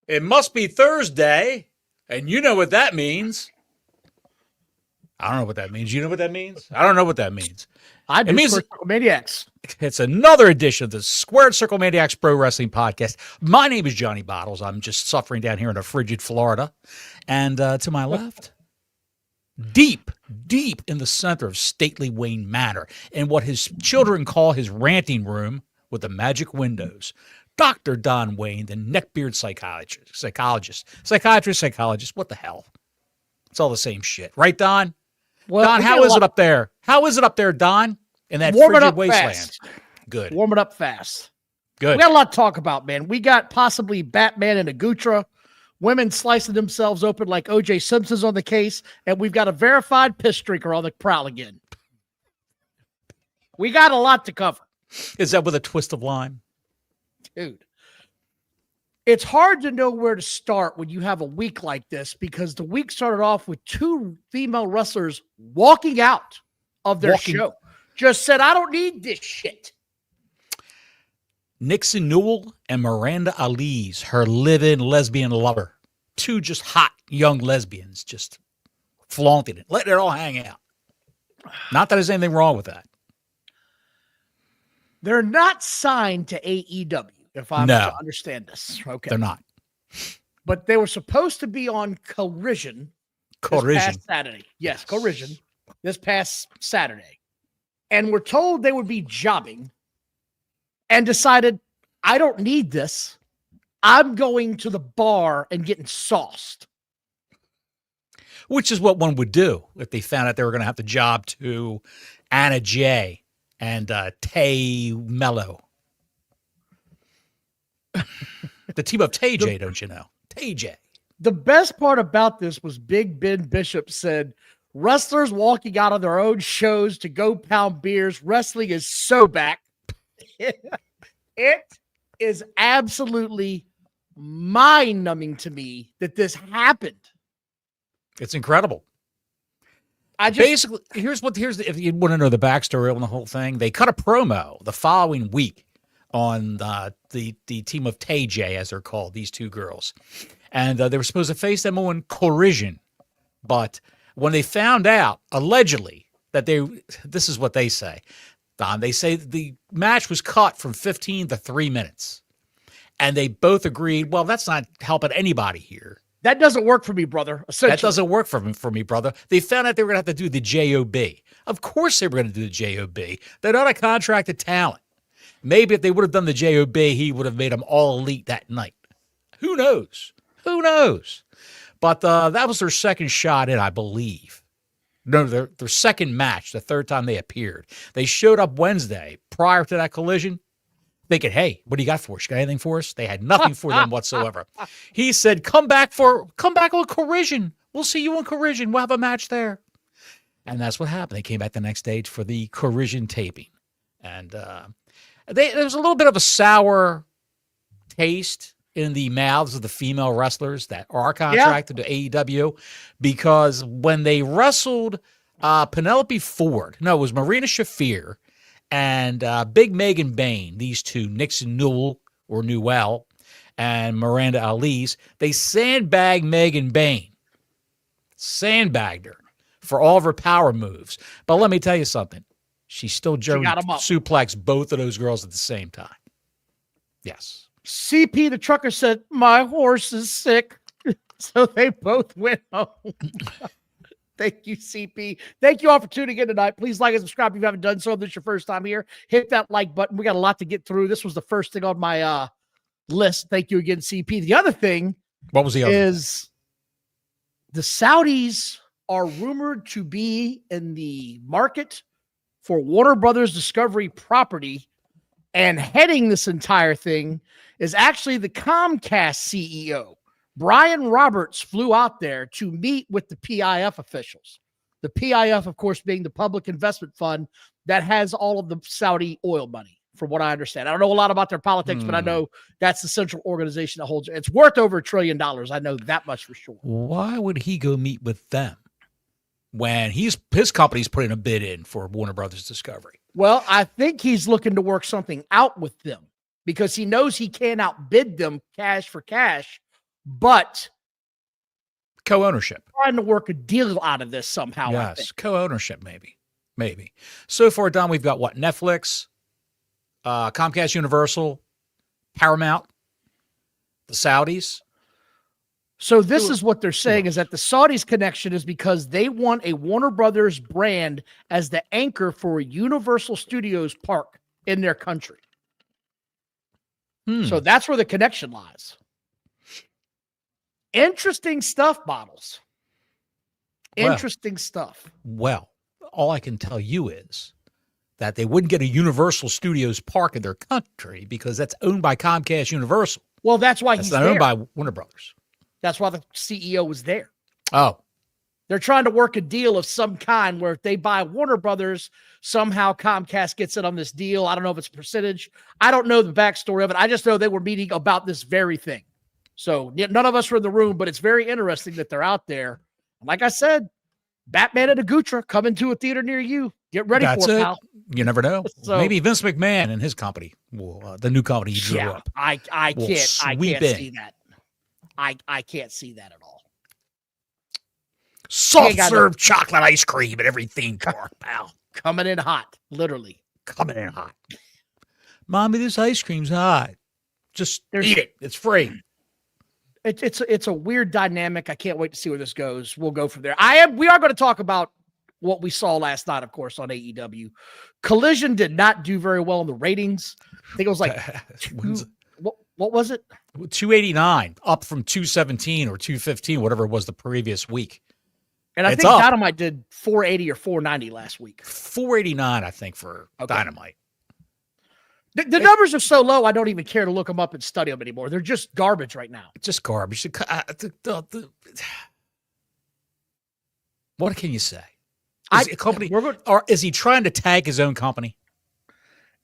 It must be Thursday, and you know what that means. I don't know what that means. You know what that means? I don't know what that means. It means Maniacs. It's another edition of the Squared Circle Maniacs Pro Wrestling Podcast. My name is Johnny Bottles. I'm just suffering down here in a frigid Florida. And to my left, deep in the center of stately Wayne Manor, in what his children call his ranting room with the magic windows, Dr. Don Wayne, the neckbeard psychologist, what the hell? It's all the same shit. Right, Don? Well, Don, how is it up there? How is it up there, Don, in that frigid wasteland? Fast. Good. Warm it up fast. Good. We got a lot to talk about, man. We got possibly Batman and Agutra, women slicing themselves open like O.J. Simpson's on the case, and we've got a verified piss drinker on the prowl again. We got a lot to cover. Is that with a twist of lime? Dude. It's hard to know where to start when you have a week like this, because the week started off with two female wrestlers walking out of their show. Just said, I don't need this shit. Nixon Newell and Miranda Ali's, her live-in lesbian lover. Two just hot young lesbians, just flaunting it, letting it all hang out. Not that there's anything wrong with that. They're not signed to AEW. If I'm to understand this. Okay. They're not. But they were supposed to be on Collision. This past Saturday. Yes, Collision. This past Saturday. And we're told they would be jobbing and decided, I don't need this. I'm going to the bar and getting sauced. Which is what one would do if they found out they were going to have to job to Anna Jay and Tay Mello. The team of Tay J, don't you know? Tay J. The best part about this was Big Ben Bishop said, wrestlers walking out of their own shows to go pound beers. Wrestling is so back. It is absolutely mind-numbing to me that this happened. It's incredible. Basically, here's if you want to know the backstory on the whole thing, they cut a promo the following week on the team of Tay J, as they're called, these two girls. And they were supposed to face them on Collision. But when they found out, allegedly, that this is what they say, Don, they say the match was cut from 15 to 3 minutes. And they both agreed, well, that's not helping anybody here. That doesn't work for me, brother. That doesn't work for me, brother. They found out they were going to have to do the JOB. Of course they were going to do the JOB. They're not a contracted talent. Maybe if they would have done the JOB, he would have made them all elite that night. Who knows? Who knows? But that was their second shot in, I believe. No, their second match, the third time they appeared. They showed up Wednesday prior to that Collision, thinking, hey, what do you got for us? You got anything for us? They had nothing for them whatsoever. He said, come back on Collision. We'll see you on Collision. We'll have a match there. And that's what happened. They came back the next day for the Collision taping. And there was a little bit of a sour taste in the mouths of the female wrestlers that are contracted to AEW, because when they wrestled Penelope Ford, it was Marina Shafir and Big Megan Bain, these two, Nixon Newell or Newell and Miranda Ali's, they sandbagged Megan Bain. Sandbagged her for all of her power moves. But let me tell you something. She still suplexed both of those girls at the same time. Yes. CP, the trucker, said, my horse is sick. So they both went home. Thank you, CP. Thank you all for tuning in tonight. Please like and subscribe if you haven't done so. If this is your first time here, hit that like button. We got a lot to get through. This was the first thing on my list. Thank you again, CP. The other thing what was the other is the Saudis are rumored to be in the market for Warner Brothers Discovery property, and heading this entire thing is actually the Comcast CEO. Brian Roberts flew out there to meet with the PIF officials. The PIF, of course, being the public investment fund that has all of the Saudi oil money, from what I understand. I don't know a lot about their politics, but I know that's the central organization that holds it. It's worth over $1 trillion. I know that much for sure. Why would he go meet with them when his company's putting a bid in for Warner Brothers Discovery? Well, I think he's looking to work something out with them because he knows he can't outbid them cash for cash, but Co-ownership. trying to work a deal out of this somehow. I Yes, think. co-ownership, maybe. So far, Don, we've got what? Netflix, Comcast, Universal, Paramount, the Saudis. So this is what they're saying is that the Saudis connection is because they want a Warner Brothers brand as the anchor for a Universal Studios park in their country. So that's where the connection lies. Interesting stuff, Bottles. Interesting stuff. Well, all I can tell you is that they wouldn't get a Universal Studios park in their country because that's owned by Comcast Universal. Well, that's why That's he's not there. owned by Warner Brothers. That's why the CEO was there. Oh, They're trying to work a deal of some kind where if they buy Warner Brothers, somehow Comcast gets it on this deal. I don't know if it's a percentage. I don't know the backstory of it. I just know they were meeting about this very thing. So none of us were in the room, but it's very interesting that they're out there. Like I said, Batman and Agutra coming to a theater near you. Get ready for it, pal. You never know. So- Maybe Vince McMahon and his company will, the new company he drew up. I will can't sweep in. see that. I can't see that at all. Soft got serve chocolate ice cream at every theme park, pal. Coming in hot, literally. Coming in hot. Mommy, this ice cream's hot. Just There's- eat it. It's free. It's a weird dynamic. I can't wait to see where this goes. We'll go from there. We are going to talk about what we saw last night, of course, on AEW. Collision did not do very well in the ratings. I think it was like what was it? 289, up from 217 or 215, whatever it was the previous week. And I It's think up. Dynamite did 480 or 490 last week. 489, I think, for Dynamite. The numbers are so low, I don't even care to look them up and study them anymore. They're just garbage right now. It's just garbage. What can you say? Is it a company, or is he trying to tag his own company?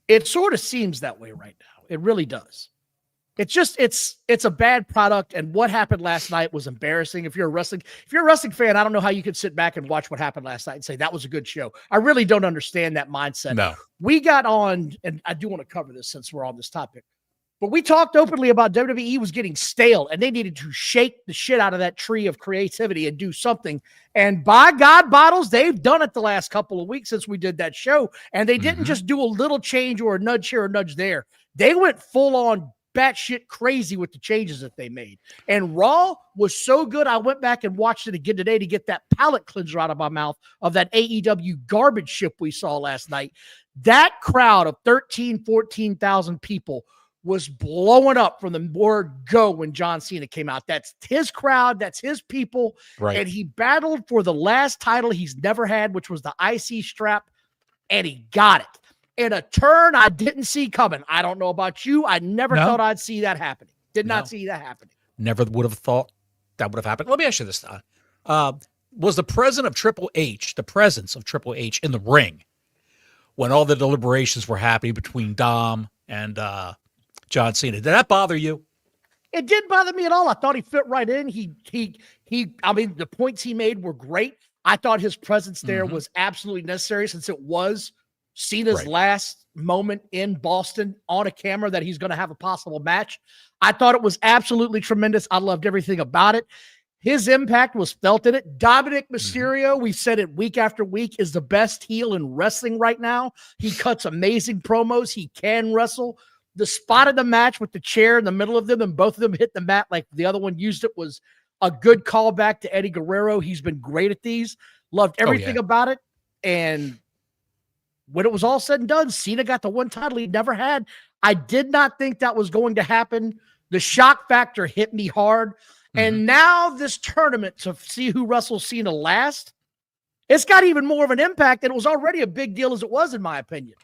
It sort of seems that way right now. It really does. It's just it's a bad product, and what happened last night was embarrassing. If you're a wrestling fan, I don't know how you could sit back and watch what happened last night and say that was a good show. I really don't understand that mindset. No. We got on, and I do want to cover this since we're on this topic, but we talked openly about WWE was getting stale, and they needed to shake the shit out of that tree of creativity and do something. And by God, Bottles, they've done it the last couple of weeks since we did that show, and they didn't just do a little change or a nudge here or nudge there. They went full on batshit crazy with the changes that they made. And Raw was so good, I went back and watched it again today to get that palate cleanser out of my mouth of that AEW garbage ship we saw last night. That crowd of 14,000 people was blowing up from the word go when John Cena came out. That's his crowd. That's his people. Right. And he battled for the last title he's never had, which was the IC strap, and he got it. In a turn I didn't see coming. I don't know about you. I never thought I'd see that happening. Did not see that happening. Never would have thought that would have happened. Let me ask you this, Don. Was the presence of Triple H in the ring when all the deliberations were happening between Dom and John Cena? Did that bother you? It didn't bother me at all. I thought he fit right in. I mean, the points he made were great. I thought his presence there was absolutely necessary since it was Cena's last moment in Boston on a camera that he's going to have a possible match. I thought it was absolutely tremendous. I loved everything about it. His impact was felt in it. Dominic Mysterio, we've said it week after week, is the best heel in wrestling right now. He cuts amazing promos. He can wrestle. The spot of the match with the chair in the middle of them and both of them hit the mat like the other one used it was a good callback to Eddie Guerrero. He's been great at these. Loved everything about it. And when it was all said and done, Cena got the one title he never had. I did not think that was going to happen. The shock factor hit me hard. And now this tournament to see who wrestles Cena last, it's got even more of an impact. And it was already a big deal as it was, in my opinion.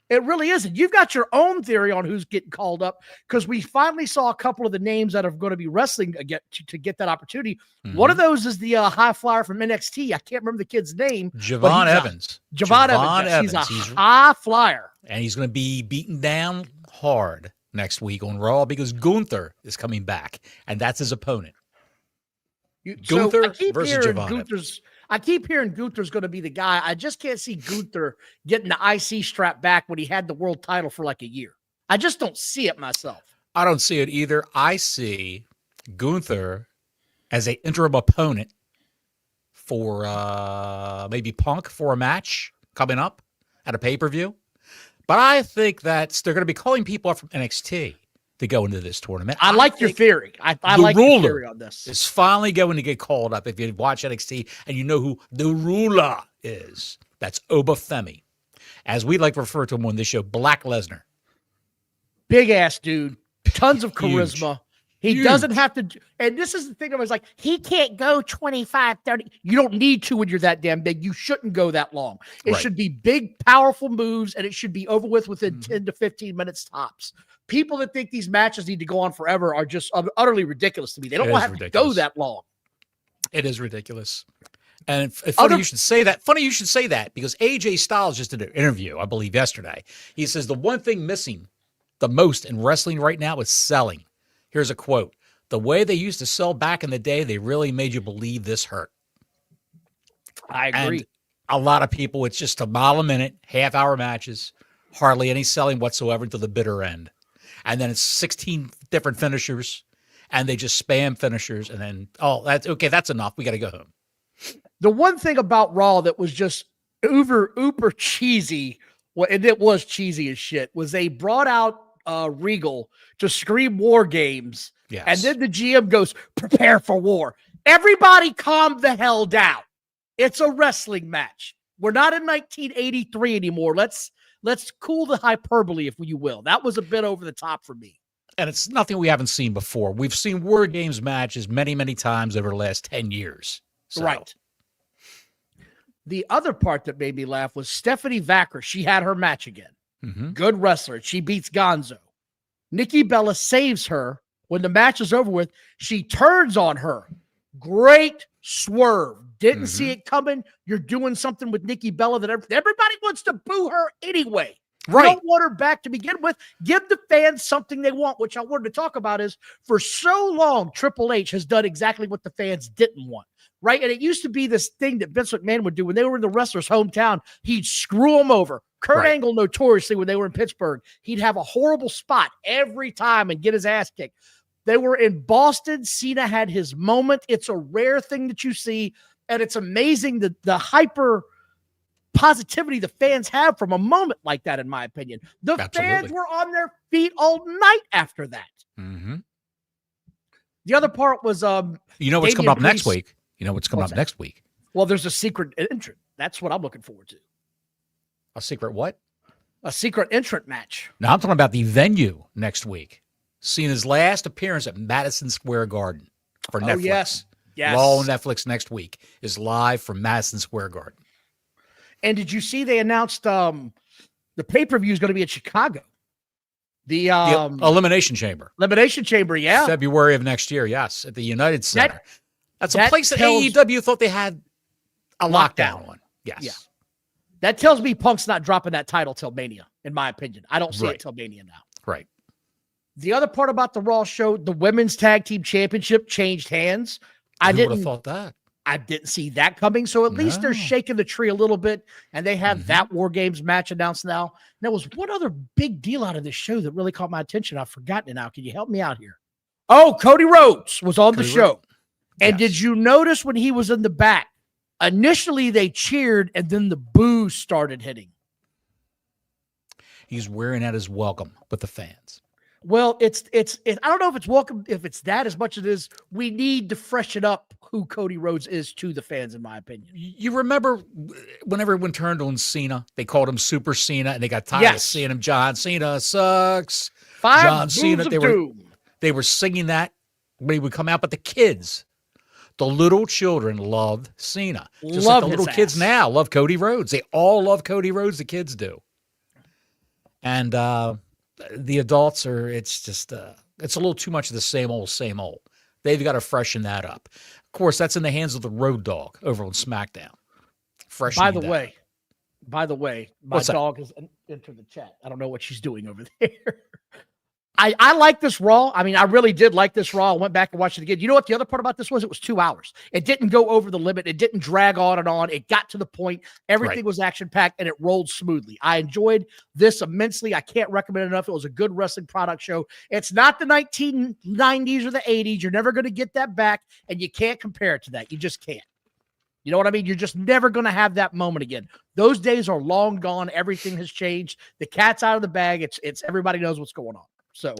It really isn't. You've got your own theory on who's getting called up because we finally saw a couple of the names that are going to be wrestling to get that opportunity. One of those is the high flyer from NXT. I can't remember the kid's name. Javon Evans. Javon Evans. Yes, he's a high flyer. And he's going to be beaten down hard next week on Raw because Gunther is coming back, and that's his opponent. Gunther versus Javon Evans. I keep hearing Gunther's going to be the guy. I just can't see Gunther getting the IC strap back when he had the world title for like a year. I just don't see it myself. I don't see it either. I see Gunther as a interim opponent for maybe Punk for a match coming up at a pay-per-view. But I think that they're going to be calling people up from NXT to go into this tournament. I like your theory. I like your theory on this. Is finally going to get called up. If you watch NXT and you know who the ruler is, that's Obafemi. As we like to refer to him on this show, Black Lesnar. Big ass dude. Tons of charisma. Huge. He doesn't have to. And this is the thing. I was like, he can't go 25, 30. You don't need to when you're that damn big. You shouldn't go that long. It should be big, powerful moves, and it should be over within 10 to 15 minutes tops. People that think these matches need to go on forever are just utterly ridiculous to me. They don't want to have to go that long. It is ridiculous. And funny you should say that. Funny you should say that because AJ Styles just did an interview, I believe, yesterday. He says the one thing missing the most in wrestling right now is selling. Here's a quote. The way they used to sell back in the day, they really made you believe this hurt. I agree. And a lot of people, it's just a mile a minute, half-hour matches, hardly any selling whatsoever until the bitter end. And then it's 16 different finishers, and they just spam finishers, and then, that's okay, that's enough. We got to go home. The one thing about Raw that was just uber cheesy, and it was cheesy as shit, was they brought out Regal to scream war games. Yes. And then the GM goes, prepare for war. Everybody calm the hell down. It's a wrestling match. We're not in 1983 anymore. Let's cool the hyperbole, if you will. That was a bit over the top for me. And it's nothing we haven't seen before. We've seen War Games matches many, many times over the last 10 years. So. Right. The other part that made me laugh was Stephanie Vacker. She had her match again. Mm-hmm. Good wrestler. She beats Gonzo. Nikki Bella saves her. When the match is over with, she turns on her. Great swerve. Didn't see it coming. You're doing something with Nikki Bella that everybody wants to boo her anyway. Right. You don't want her back to begin with. Give the fans something they want, which I wanted to talk about is for so long, Triple H has done exactly what the fans didn't want. Right. And it used to be this thing that Vince McMahon would do when they were in the wrestler's hometown. He'd screw them over. Kurt Angle, notoriously, when they were in Pittsburgh, he'd have a horrible spot every time and get his ass kicked. They were in Boston. Cena had his moment. It's a rare thing that you see. And it's amazing the hyper positivity the fans have from a moment like that, in my opinion. The fans were on their feet all night after that. Mm-hmm. The other part was you know what's coming up next week? You know what's coming up next week? Well, there's a secret entrant. That's what I'm looking forward to. A secret what? A secret entrant match. Now, I'm talking about the venue next week. Cena's last appearance at Madison Square Garden for Netflix. Yes. Raw on Netflix next week is live from Madison Square Garden. And did you see they announced the pay-per-view is going to be in Chicago? The Elimination Chamber. Elimination Chamber, yeah. February of next year, yes, at the United Center. That's a place that AEW thought they had a lockdown on. Yes. Yeah. That tells me Punk's not dropping that title till Mania, in my opinion. I don't see it till Mania now. Right. The other part about the Raw show, the Women's Tag Team Championship changed hands. Who would have thought that? I didn't see that coming. So at least they're shaking the tree a little bit, and they have that War Games match announced now. And there was one other big deal out of this show that really caught my attention. I've forgotten it now. Can you help me out here? Oh, Cody Rhodes was on the show. And did you notice when he was in the back, initially they cheered and then the boo started hitting? He's wearing out his welcome with the fans. Well, it's I don't know if it's welcome, if it's that as much as it is, we need to freshen up who Cody Rhodes is to the fans, in my opinion. You remember when everyone turned on Cena, they called him Super Cena, and they got tired of seeing him. John Cena sucks. John Cena. They were singing that when he would come out, but the kids, the little children loved Cena. Just like the little kids now love Cody Rhodes. They all love Cody Rhodes. The kids do. And the adults are, it's just, it's a little too much of the same old, same old. They've got to freshen that up. Of course, that's in the hands of the Road Dogg over on SmackDown. By the way, my dog has entered the chat. I don't know what she's doing over there. I like this Raw. I mean, I really did like this Raw. I went back and watched it again. You know what the other part about this was? It was 2 hours. It didn't go over the limit. It didn't drag on and on. It got to the point. Everything was action-packed, and it rolled smoothly. I enjoyed this immensely. I can't recommend it enough. It was a good wrestling product show. It's not the 1990s or the 80s. You're never going to get that back, and you can't compare it to that. You just can't. You know what I mean? You're just never going to have that moment again. Those days are long gone. Everything has changed. The cat's out of the bag. It's everybody knows what's going on. So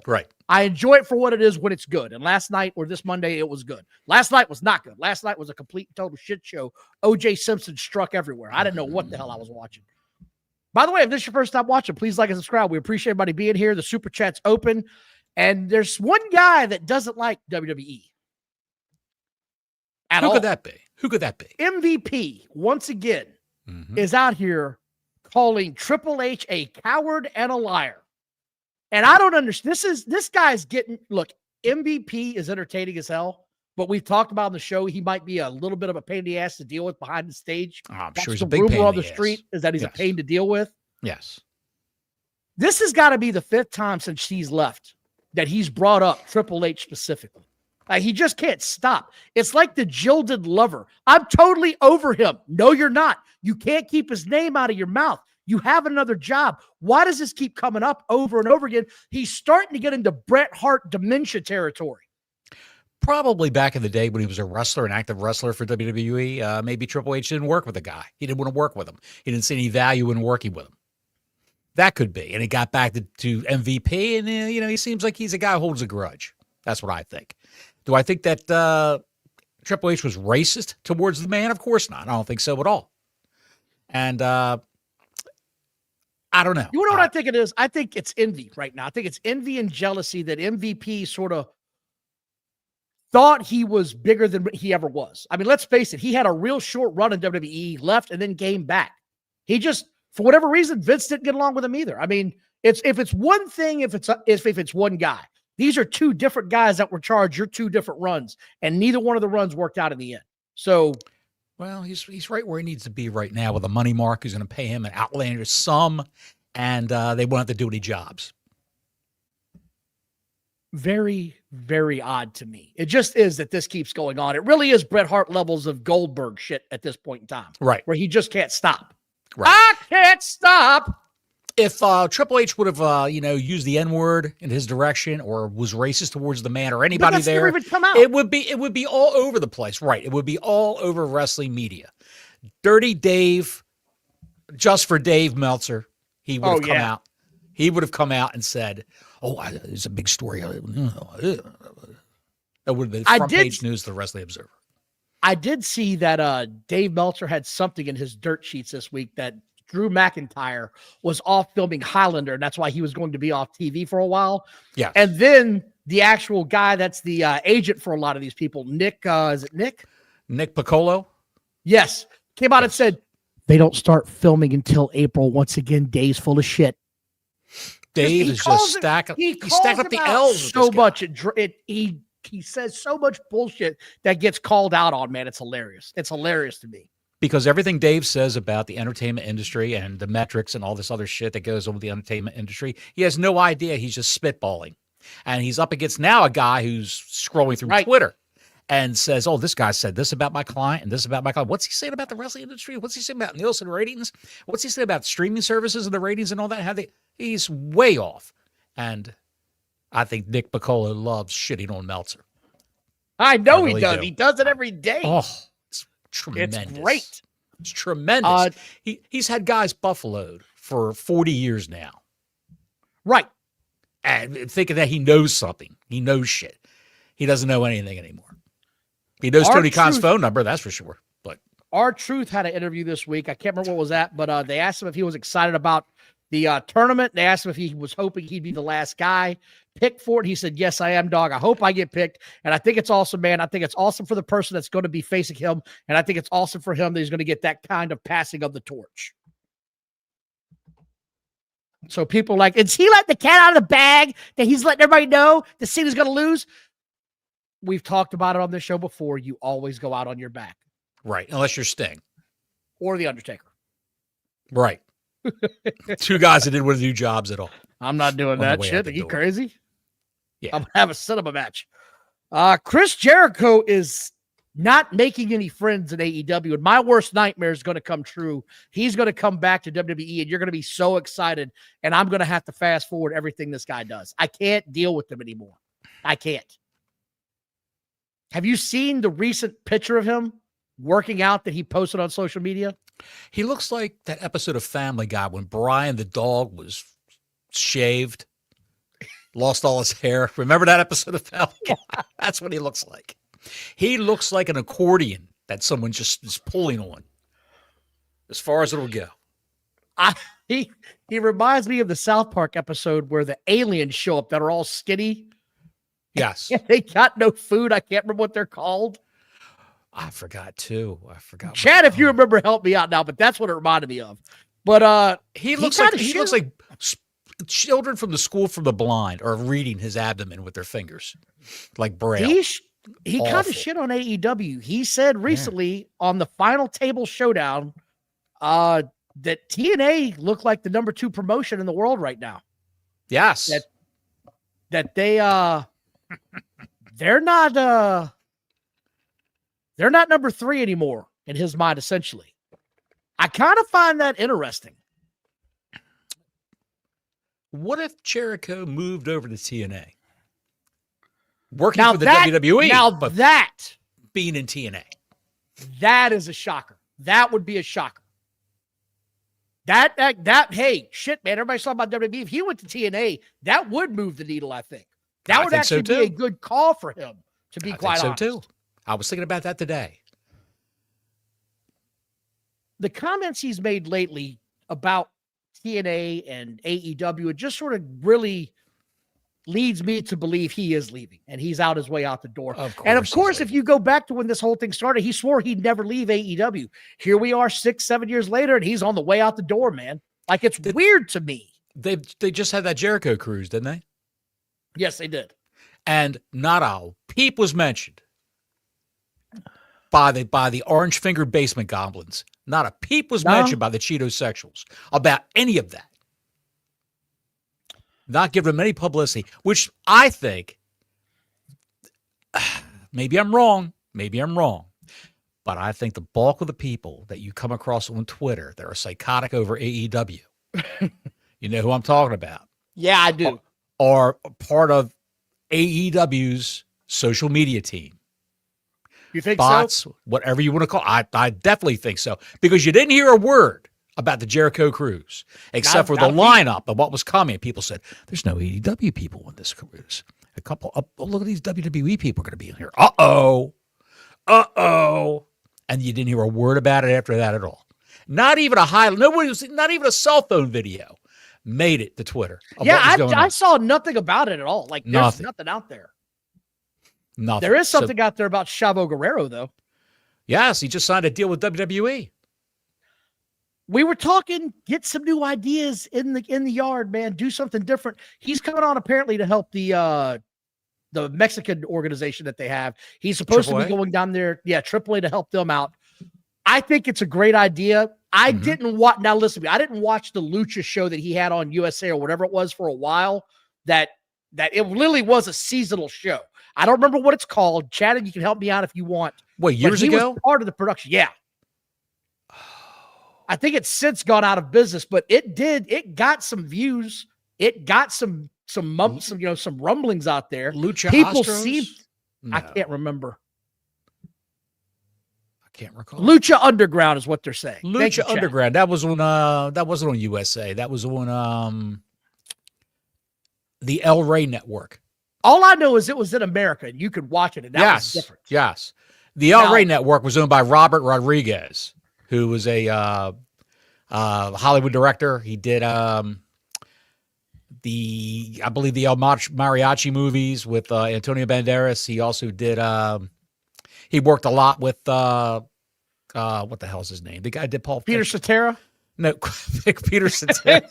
I enjoy it for what it is when it's good. And last night or this Monday, it was good. Last night was not good. Last night was a complete total shit show. O.J. Simpson struck everywhere. I didn't know what the hell I was watching. By the way, if this is your first time watching, please like and subscribe. We appreciate everybody being here. The super chat's open. And there's one guy that doesn't like WWE. Who could that be? Who could that be? MVP, once again, is out here calling Triple H a coward and a liar. And I don't understand. This guy's getting, look, MVP is entertaining as hell, but we've talked about on the show, he might be a little bit of a pain in the ass to deal with behind the stage. Oh, I'm sure he's a big pain rumor in on the street is that he's a pain to deal with. Yes. This has got to be the 5th time since he's left that he's brought up Triple H specifically. He just can't stop. It's like the jilted lover. I'm totally over him. No, you're not. You can't keep his name out of your mouth. You have another job. Why does this keep coming up over and over again? He's starting to get into Bret Hart dementia territory. Probably back in the day when he was a wrestler, an active wrestler for WWE, maybe Triple H didn't work with the guy. He didn't want to work with him. He didn't see any value in working with him. That could be. And he got back to MVP, and he seems like he's a guy who holds a grudge. That's what I think. Do I think that Triple H was racist towards the man? Of course not. I don't think so at all. And I don't know. You know what I think it is? I think it's envy right now. I think it's envy and jealousy that MVP sort of thought he was bigger than he ever was. I mean, let's face it. He had a real short run in WWE, left and then came back. He just, for whatever reason, Vince didn't get along with him either. I mean, if it's one thing, if it's one guy. These are 2 different guys that were charged your 2 different runs, and neither one of the runs worked out in the end. So, well, he's right where he needs to be right now with a money mark who's going to pay him an outlandish sum, and they won't have to do any jobs. Very, very odd to me. It just is that this keeps going on. It really is Bret Hart levels of Goldberg shit at this point in time. Right. Where he just can't stop. Right. I can't stop. If Triple H would have, used the N-word in his direction, or was racist towards the man or anybody there, it would be all over the place, right? It would be all over wrestling media. Dirty Dave, just for Dave Meltzer, he would have come out. He would have come out and said, "Oh, it's a big story." That would have been front page news to the Wrestling Observer. I did see that Dave Meltzer had something in his dirt sheets this week that Drew McIntyre was off filming Highlander, and that's why he was going to be off TV for a while. Yeah. And then the actual guy that's the agent for a lot of these people, Nick, is it Nick? Nick Piccolo? Yes. Came out and said, they don't start filming until April. Once again, Dave's full of shit. Dave is just stacking. He stacked up the L's so much. He says so much bullshit that gets called out on, man. It's hilarious. It's hilarious to me. Because everything Dave says about the entertainment industry and the metrics and all this other shit that goes on with the entertainment industry, he has no idea. He's just spitballing. And he's up against now a guy who's scrolling through Twitter and says, oh, this guy said this about my client and this about my client. What's he saying about the wrestling industry? What's he saying about Nielsen ratings? What's he saying about streaming services and the ratings and all that? He's way off. And I think Nick Piccolo loves shitting on Meltzer. I know he does. He does it every day. Oh, it's tremendous. It's great. It's tremendous. He's had guys buffaloed for 40 years now. Right. And thinking that he knows something. He knows shit. He doesn't know anything anymore. He knows Tony Khan's phone number, that's for sure. But R-Truth had an interview this week. I can't remember what it was at, but they asked him if he was excited about the tournament. They asked him if he was hoping he'd be the last guy picked for it. He said, yes, I am, dog. I hope I get picked. And I think it's awesome, man. I think it's awesome for the person that's going to be facing him. And I think it's awesome for him that he's going to get that kind of passing of the torch. So people are like, is he letting the cat out of the bag that he's letting everybody know the Cena's going to lose? We've talked about it on this show before. You always go out on your back. Right. Unless you're Sting. Or The Undertaker. Right. 2 guys that didn't want to do jobs at all. I'm not doing that shit. Are you crazy? Yeah. I'm going to have a cinema match. Chris Jericho is not making any friends in AEW, and my worst nightmare is going to come true. He's going to come back to WWE, and you're going to be so excited, and I'm going to have to fast forward everything this guy does. I can't deal with him anymore. I can't. Have you seen the recent picture of him working out that he posted on social media? He looks like that episode of Family Guy when Brian the dog was shaved, lost all his hair. Remember that episode of Family Guy? That's what he looks like. He looks like an accordion that someone just is pulling on, as far as it'll go. He reminds me of the South Park episode where the aliens show up that are all skinny. Yes. They got no food. I can't remember what they're called. I forgot too. Chad, if you remember, help me out now. But that's what it reminded me of. But he looks like children from the School for the Blind are reading his abdomen with their fingers, like braille. He kind of shit on AEW. He said recently on the Final Table Showdown that TNA looked like the number 2 promotion in the world right now. Yes. That they they're not number 3 anymore in his mind, essentially. I kind of find that interesting. What if Jericho moved over to TNA? Working for the WWE. Now that being in TNA. That is a shocker. That would be a shocker. That hey, shit, man. Everybody's talking about WWE. If he went to TNA, that would move the needle, I think. That would actually be a good call for him, to be quite honest. So too. I was thinking about that today. The comments he's made lately about TNA and AEW, it just sort of really leads me to believe he is leaving and he's out his way out the door. Of course, if you go back to when this whole thing started, he swore he'd never leave AEW. Here we are 6-7 years later and he's on the way out the door, man. Like, it's weird to me. They just had that Jericho cruise, didn't they? Yes, they did. And not a peep was mentioned by the orange fingered basement goblins. Not a peep was mentioned by the Cheeto sexuals about any of that. Not give them any publicity, which I think, maybe I'm wrong, but I think the bulk of the people that you come across on Twitter that are psychotic over AEW, you know who I'm talking about? Yeah, I do. Are part of AEW's social media team. You think bots, so? Whatever you want to call it. I definitely think so. Because you didn't hear a word about the Jericho cruise, except for the lineup of what was coming. People said, there's no AEW people on this cruise. Look at these WWE people are going to be in here. Uh-oh. And you didn't hear a word about it after that at all. Not even not even a cell phone video made it to Twitter. Yeah, I saw nothing about it at all. Like, there's nothing out there. Nothing. There is something out there about Chavo Guerrero, though. Yes, he just signed a deal with WWE. We were talking, get some new ideas in the yard, man. Do something different. He's coming on apparently to help the Mexican organization that they have. He's supposed to be going down there, AAA, to help them out. I think it's a great idea. I didn't watch. Now listen to me. I didn't watch the Lucha show that he had on USA or whatever it was for a while. That it literally was a seasonal show. I don't remember what it's called. Chad, you can help me out if you want. What, years ago? He was part of the production. Yeah. I think it's since gone out of business, but it got some views. It got some rumblings out there. Lucha people Astros? seem No. I can't remember. I can't recall. Lucha Underground is what they're saying. Lucha Underground. That was on that wasn't on USA. That was on the El Rey network. All I know is it was in America and you could watch it, and that was different. Yes. The El Rey network was owned by Robert Rodriguez, who was a Hollywood director. He did I believe the El Mariachi movies with Antonio Banderas. He also did he worked a lot with what the hell is his name? The guy did Paul Peter Cetera? No, Peter Cetera.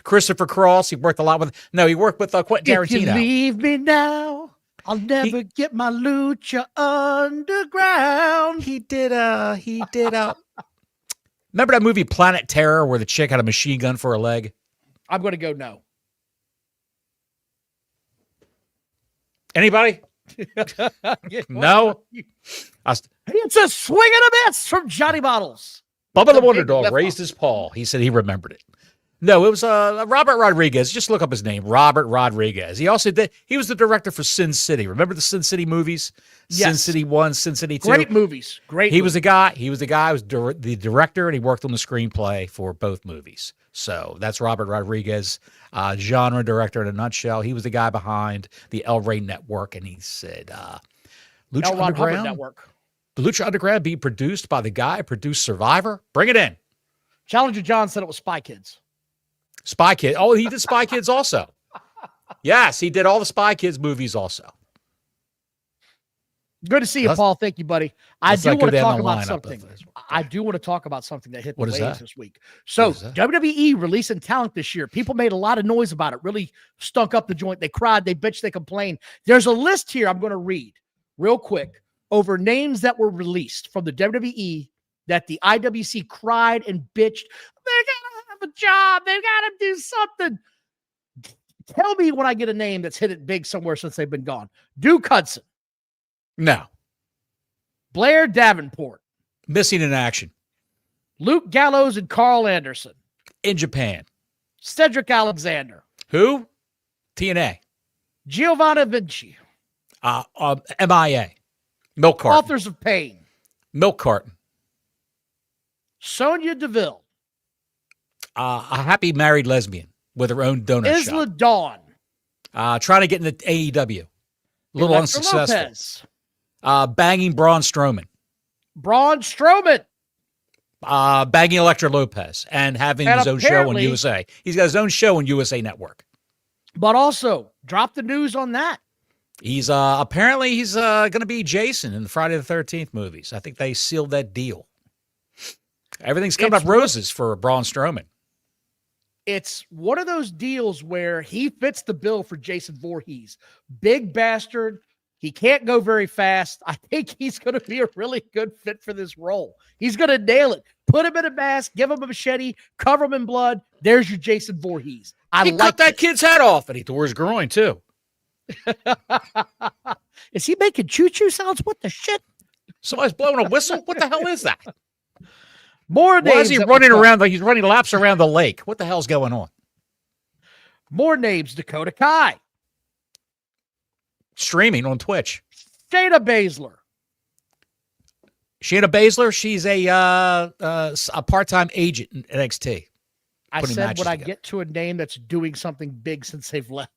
Christopher Cross. He worked a lot with. No, he worked with Quentin Tarantino. If you leave me now, I'll never get my Lucha Underground. He did. Remember that movie Planet Terror, where the chick had a machine gun for a leg? I'm going to go no. Anybody? No. It's a swing and a miss from Johnny Bottles. Bubba the Wonder Dog raised his paw. He said he remembered it. No, it was Robert Rodriguez. Just look up his name, Robert Rodriguez. He also did. He was the director for Sin City. Remember the Sin City movies? Yes. Sin City 1, Sin City 2. Great movies. Great. He was the guy. He was the guy. Who was the director, and he worked on the screenplay for both movies. So that's Robert Rodriguez, genre director in a nutshell. He was the guy behind the El Rey Network, and he said, "Lucha Underground Network. The Lucha Underground be produced by the guy who produced Survivor. Bring it in." Challenger John said it was Spy Kids. Spy Kids. Oh, he did Spy Kids also. Yes, he did all the Spy Kids movies also. Good to see you, Paul. Thank you, buddy. I do want to talk about something. I do want to talk about something that hit the waves this week. So WWE releasing talent this year. People made a lot of noise about it. Really stunk up the joint. They cried. They bitched. They complained. There's a list here I'm going to read real quick over names that were released from the WWE that the IWC cried and bitched. They gotta have a job. They gotta do something. Tell me when I get a name that's hit it big somewhere since they've been gone. Duke Hudson. No. Blair Davenport. Missing in action. Luke Gallows and Carl Anderson. In Japan. Cedric Alexander. Who? TNA. Giovanna Vinci. MIA. Milk carton. Authors of Pain. Milk carton. Sonya Deville. A happy married lesbian with her own donut Isla shop. Dawn. Trying to get into AEW. A little Electra unsuccessful. Lopez. Banging Braun Strowman. Braun Strowman. Banging Electra Lopez and having his own show on USA. He's got his own show on USA Network. But also, drop the news on that. He's apparently he's going to be Jason in the Friday the 13th movies. I think they sealed that deal. Everything's coming up roses for Braun Strowman. It's one of those deals where he fits the bill for Jason Voorhees. Big bastard. He can't go very fast. I think he's going to be a really good fit for this role. He's going to nail it. Put him in a mask, give him a machete, cover him in blood. There's your Jason Voorhees. He cut that kid's head off, and he tore his groin, too. Is he making choo-choo sounds? What the shit? Somebody's blowing a whistle? What the hell is that? More names. Why is he running around like he's running laps around the lake? What the hell's going on? More names. Dakota Kai. Streaming on Twitch. Shayna Baszler. Shayna Baszler, she's a part-time agent in NXT. I said when I get to a name that's doing something big since they've left.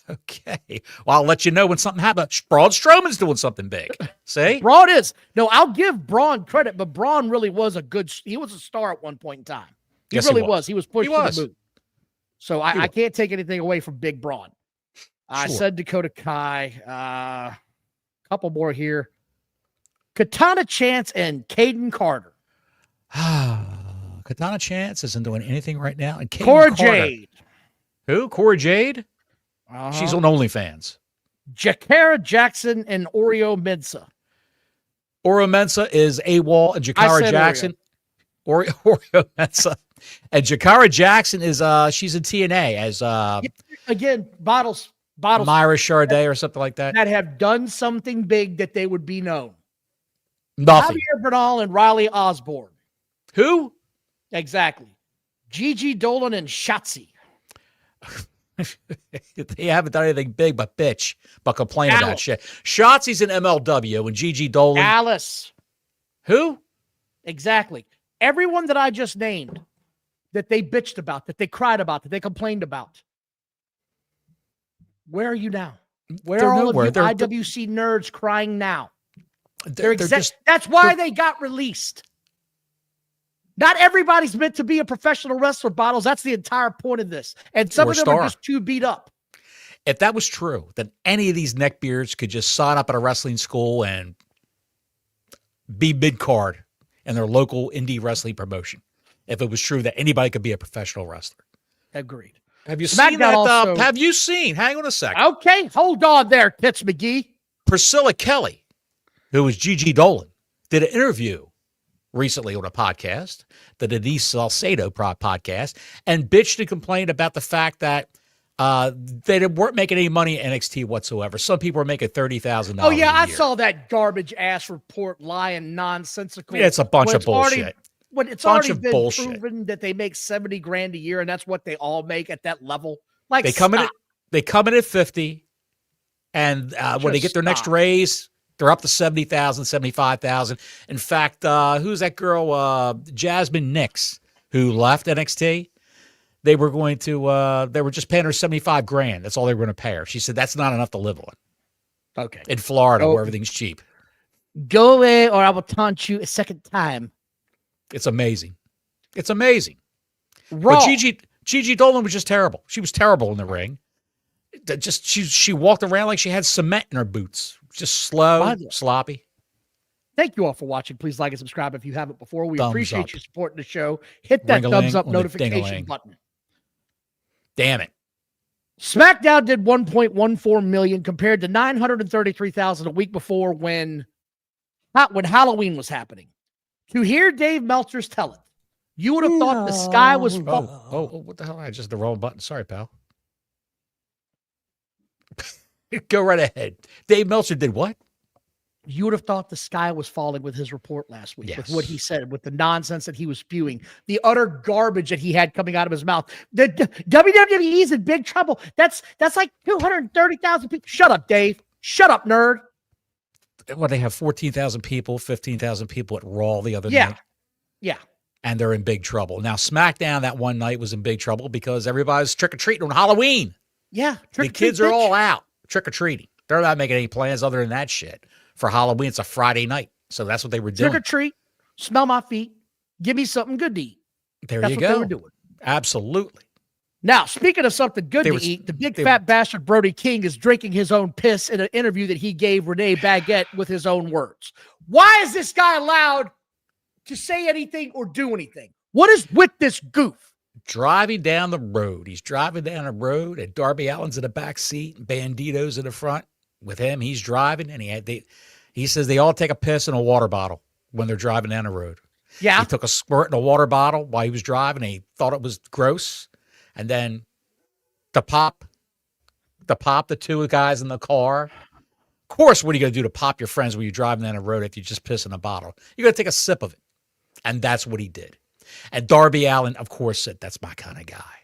Okay. Well, I'll let you know when something happens. Braun Strowman's doing something big. See? Braun is. No, I'll give Braun credit, but Braun really was he was a star at one point in time. He really was. He was pushed to the moon. So I can't take anything away from Big Braun. I said Dakota Kai. A couple more here. Katana Chance and Caden Carter. Katana Chance isn't doing anything right now. And Cora Jade. Who? Cora Jade? She's on OnlyFans. Jakara Jackson and Oreo Mensah. Oreo Mensah is AWOL and Jakara Jackson. Oreo Mensah. And Jakara Jackson is she's in TNA as again, bottles Myra Charday or something like that. That have done something big that they would be known. Nothing. Javier Bernal and Riley Osborne. Who? Exactly. Gigi Dolan and Shotzi. They haven't done anything big but bitch, but complain about shit. Shotzi's in MLW and Gigi Dolan. Alice. Who? Exactly. Everyone that I just named that they bitched about, that they cried about, that they complained about. Where are you now? Where are all of you IWC nerds crying now? That's why they got released. Not everybody's meant to be a professional wrestler, Bottles. That's the entire point of this. And some of them are just too beat up. If that was true, then any of these neckbeards could just sign up at a wrestling school and be mid-card in their local indie wrestling promotion. If it was true that anybody could be a professional wrestler. Agreed. Have you seen that? Also, have you seen? Hang on a second. Okay, hold on there, Tits McGee. Priscilla Kelly, who was Gigi Dolan, did an interview recently on a podcast, the Denise Salcedo podcast, and bitched and complained about the fact that They weren't making any money in NXT whatsoever. Some people were making $30,000. Oh yeah, I year. saw that garbage ass report, lying nonsensical. Yeah, it's a bunch of bullshit. When it's Bunch already of been bullshit. proven that they make $70,000 a year, and that's what they all make at that level. Like They come in at 50, and when they get their next raise, they're up to 70,000, 75,000. In fact, who's that girl, Jasmine Nix, who left NXT? They were going to, they were just paying her $75,000. That's all they were going to pay her. She said that's not enough to live on. Okay. In Florida, where everything's cheap. Go away, or I will taunt you a second time. It's amazing. It's amazing. Raw. But Gigi Dolan was just terrible. She was terrible in the ring. She walked around like she had cement in her boots. Just slow, sloppy. Thank you all for watching. Please like and subscribe if you haven't before. We appreciate up. you supporting the show. Hit that thumbs up notification button. Damn it. SmackDown did 1.14 million compared to 933,000 a week before when Halloween was happening. To hear Dave Meltzer's tell it, you would have thought the sky was falling. Oh, what the hell? I just the wrong button. Sorry, pal. Go right ahead. Dave Meltzer did what? You would have thought the sky was falling with his report last week, with what he said, with the nonsense that he was spewing, the utter garbage that he had coming out of his mouth. The WWE is in big trouble. That's like 230,000 people. Shut up, Dave. Shut up, nerd. Well, they have 14,000 people, 15,000 people at Raw the other night. Yeah. And they're in big trouble. Now, SmackDown that one night was in big trouble because everybody's trick-or-treating on Halloween. Yeah. The kids are all out trick-or-treating. They're not making any plans other than that shit. For Halloween, it's a Friday night. So that's what they were doing. Trick-or-treat, smell my feet, give me something good to eat. That's what go. They were doing. Absolutely. Now, speaking of something good to eat, the big fat bastard Brody King is drinking his own piss in an interview that he gave Renee Baguette with his own words. Why is this guy allowed to say anything or do anything? What is with this goof? Driving down the road. He's driving down the road, and Darby Allin's in the back seat, and Bandito's in the front. With him, he's driving, and he says they all take a piss in a water bottle when they're driving down the road. Yeah. He took a squirt in a water bottle while he was driving, and he thought it was gross. And then to pop the two guys in the car. Of course, what are you going to do to pop your friends when you're driving down the road if you just piss in a bottle? You're going to take a sip of it. And that's what he did. And Darby Allin, of course, said, that's my kind of guy.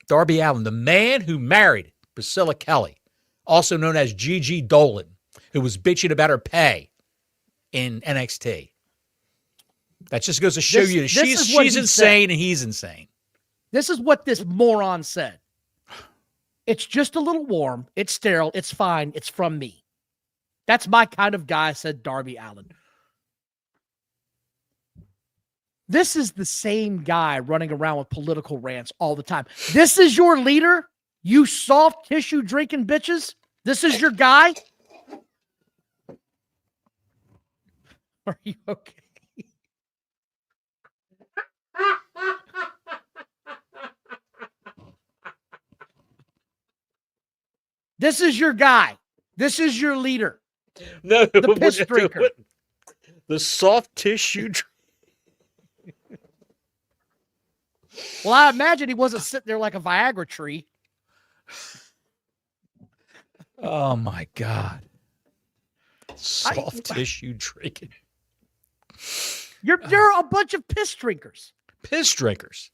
Darby Allin, the man who married Priscilla Kelly, also known as Gigi Dolan, who was bitching about her pay in NXT. That just goes to show you that she's insane and he's insane. This is what this moron said. It's just a little warm. It's sterile. It's fine. It's from me. That's my kind of guy, said Darby Allin. This is the same guy running around with political rants all the time. This is your leader? You soft tissue drinking bitches? This is your guy? Are you okay? This is your guy. This is your leader. No, the piss drinker. The soft tissue. Well, I imagine he wasn't sitting there like a Viagra tree. Oh my God. Soft tissue drinking. You're a bunch of piss drinkers. Piss drinkers.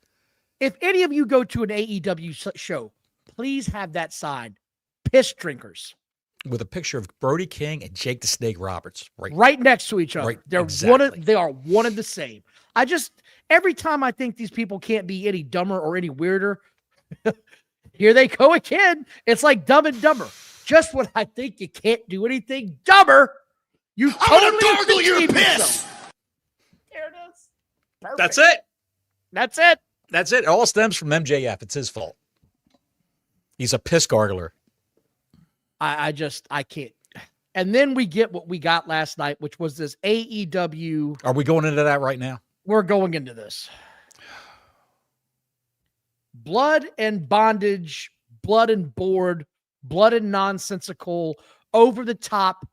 If any of you go to an AEW show, please have that sign. Piss drinkers. With a picture of Brody King and Jake the Snake Roberts. Right next to each other. Right, they are one and the same. Every time I think these people can't be any dumber or any weirder, here they go again. It's like Dumb and Dumber. Just when I think you can't do anything dumber, you totally gargle your piss. There it is. Perfect. That's it. That's it. That's it. It all stems from MJF. It's his fault. He's a piss gargler. I can't. And then we get what we got last night, which was this AEW. Are we going into that right now? We're going into this. Blood and bondage, blood and board, blood and nonsensical, over the top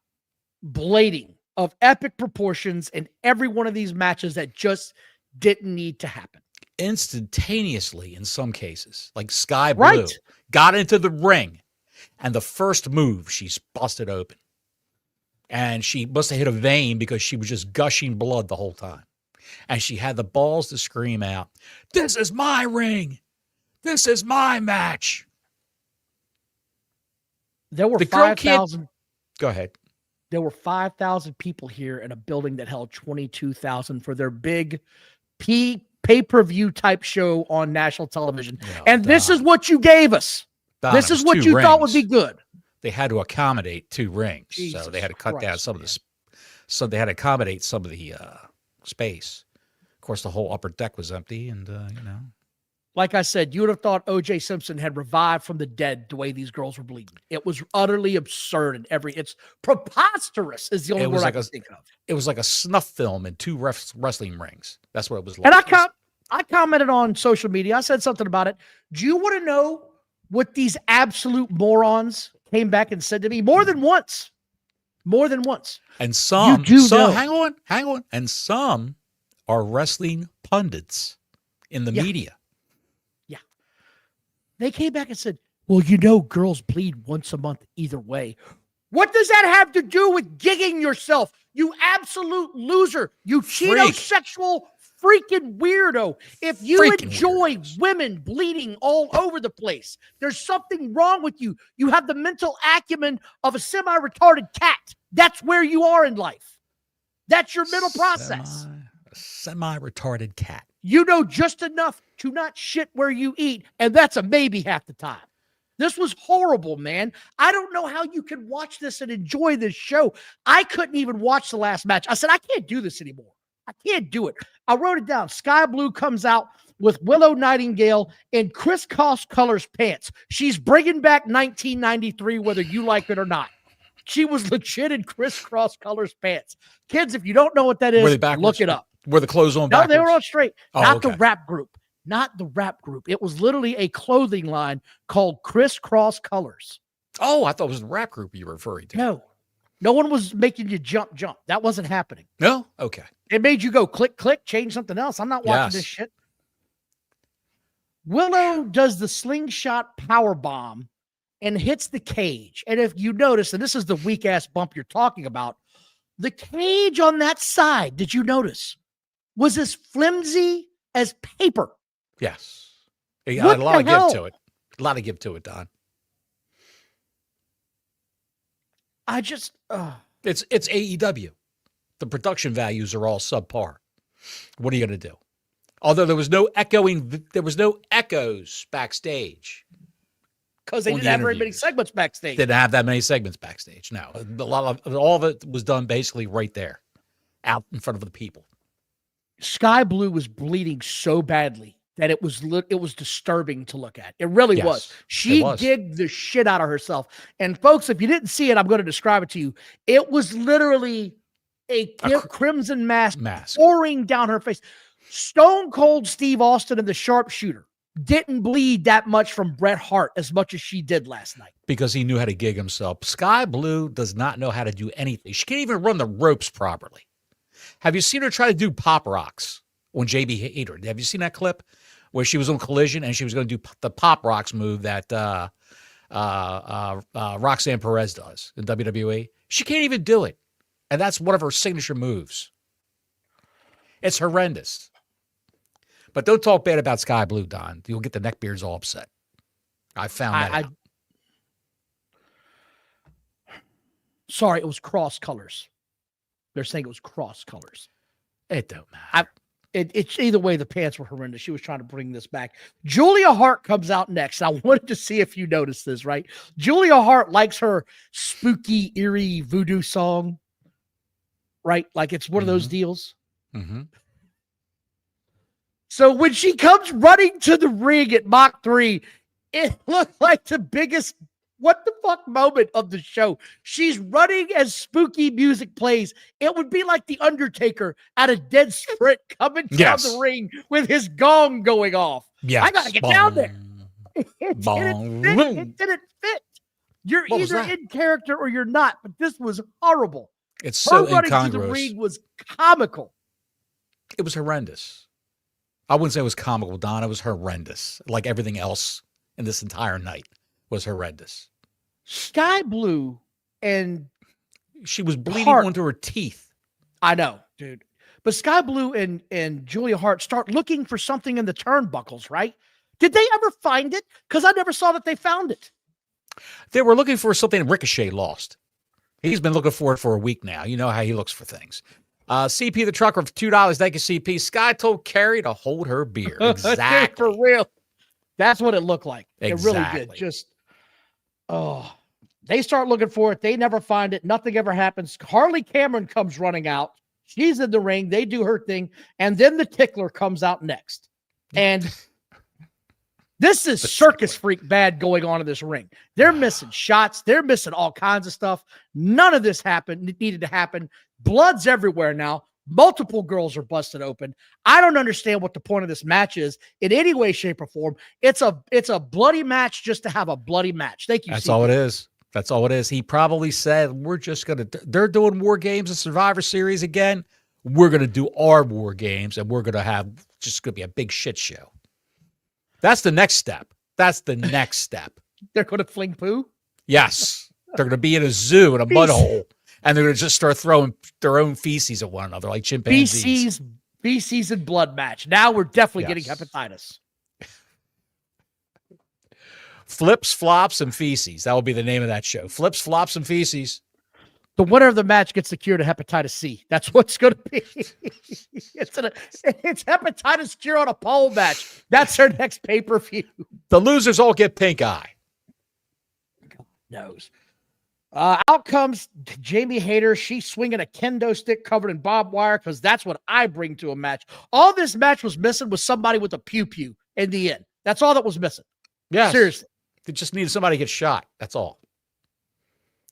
blading of epic proportions in every one of these matches that just didn't need to happen. instantaneously in some cases, like Sky Blue, Right. got into the ring, and the first move, she's busted open. And she must have hit a vein because she was just gushing blood the whole time. And she had the balls to scream out, "This is my ring. This is my match." There were The girl 5,000. Go ahead. There were 5,000 people here in a building that held 22,000 for their big pay-per-view type show on national television. And this is what you gave us. Don, this it is was what 2 you thought would rings. be good. They had to accommodate 2 rings, Jesus so they had to cut down Christ, some of the. So they had to accommodate some of the space. Of course, the whole upper deck was empty, and Like I said, you would have thought O.J. Simpson had revived from the dead the way these girls were bleeding. It was utterly absurd and it's preposterous is the only word I can think of. It was like a snuff film in 2 wrestling rings. That's what it was like. And I commented on social media. I said something about it. Do you want to know what these absolute morons came back and said to me more than once? More than once. And some know. hang on. And some are wrestling pundits in the media. Yeah. They came back and said, well, you know, girls bleed once a month either way. What does that have to do with gigging yourself? You absolute loser. You cheeto-sexual freaking weirdo. If you enjoy women bleeding all over the place, there's something wrong with you. You have the mental acumen of a semi-retarded cat. That's where you are in life. That's your mental process. Semi-retarded cat. You know just enough to not shit where you eat, and that's a maybe half the time. This was horrible, man. I don't know how you can watch this and enjoy this show. I couldn't even watch the last match. I said, I can't do this anymore. I can't do it. I wrote it down. Sky Blue comes out with Willow Nightingale in crisscross colors pants. She's bringing back 1993, whether you like it or not. She was legit in crisscross colors pants. Kids, if you don't know what that is, look it up. Were the clothes on backwards? No, they were on straight. Oh, not the rap group. Not the rap group. It was literally a clothing line called Crisscross Colors. Oh, I thought it was the rap group you were referring to. No one was making you jump. That wasn't happening. No? Okay. It made you go click, change something else. I'm not watching this shit. Willow does the slingshot power bomb and hits the cage. And if you notice, and this is the weak ass bump you're talking about, the cage on that side, did you notice, was as flimsy as paper. Yes. It had a lot of give to it. A lot of give to it, Don. It's AEW. The production values are all subpar. What are you going to do? Although there was no echoes backstage. Because they didn't have very many segments backstage. Didn't have that many segments backstage. No. All of it was done basically right there, out in front of the people. Sky Blue was bleeding so badly that it was disturbing to look at. It really was. She gigged the shit out of herself. And folks, if you didn't see it, I'm going to describe it to you. It was literally a crimson mask pouring down her face. Stone Cold Steve Austin and the Sharpshooter didn't bleed that much from Bret Hart as much as she did last night. Because he knew how to gig himself. Sky Blue does not know how to do anything. She can't even run the ropes properly. Have you seen her try to do pop rocks on JB Hater? Have you seen that clip where she was on Collision and she was going to do the pop rocks move that Roxanne Perez does in WWE? She can't even do it. And that's one of her signature moves. It's horrendous. But don't talk bad about Sky Blue, Don. You'll get the neckbeards all upset. I found that out. Sorry, it was cross colors. They're saying it was cross colors. It don't matter. It's either way, the pants were horrendous. She was trying to bring this back. Julia Hart comes out next. I wanted to see if you noticed this, right? Julia Hart likes her spooky, eerie voodoo song, right? Like it's one of those deals. Mm-hmm. So when she comes running to the ring at Mach 3, it looked like the biggest what the fuck moment of the show. She's running as spooky music plays. It would be like the Undertaker at a dead sprint coming down the ring with his gong going off. Yeah, I gotta get down there. It didn't fit. You're either in character or you're not, but this was horrible. It's so her running incongruous. to the ring was comical. It was horrendous. I wouldn't say it was comical, Don. It was horrendous. Like everything else in this entire night was horrendous. Sky Blue and she was bleeding Hart, onto her teeth. I know, dude. But Sky Blue and Julia Hart start looking for something in the turnbuckles, right? Did they ever find it? Because I never saw that they found it. They were looking for something Ricochet lost. He's been looking for it for a week now. You know how he looks for things. CP the trucker for $2. Thank you, CP. Sky told Carrie to hold her beer. Exactly. For real. That's what it looked like. Exactly. It really did. Just, they start looking for it. They never find it. Nothing ever happens. Harley Cameron comes running out. She's in the ring. They do her thing. And then the tickler comes out next. And this is circus freak bad going on in this ring. They're missing shots. They're missing all kinds of stuff. None of this needed to happen. Blood's everywhere now. Multiple girls are busted open. I don't understand what the point of this match is in any way, shape, or form. It's a bloody match just to have a bloody match. Thank you. That's all it is. That's all it is. He probably said, we're just going to, they're doing War Games and Survivor Series again. We're going to do our War Games and we're going to have just going to be a big shit show. That's the next step. That's the next step. They're going to fling poo? Yes. They're going to be in a zoo in a mud hole and they're going to just start throwing their own feces at one another like chimpanzees. Feces and blood match. Now we're definitely getting hepatitis. Flips, flops, and feces. That will be the name of that show. Flips, flops, and feces. The winner of the match gets the cure to hepatitis C. That's what's going to be. It's hepatitis cure on a pole match. That's our next pay-per-view. The losers all get pink eye. God knows. Out comes Jamie Hayter. She's swinging a kendo stick covered in barbed wire because that's what I bring to a match. All this match was missing was somebody with a pew-pew in the end. That's all that was missing. Yeah, seriously. They just needed somebody to get shot. That's all.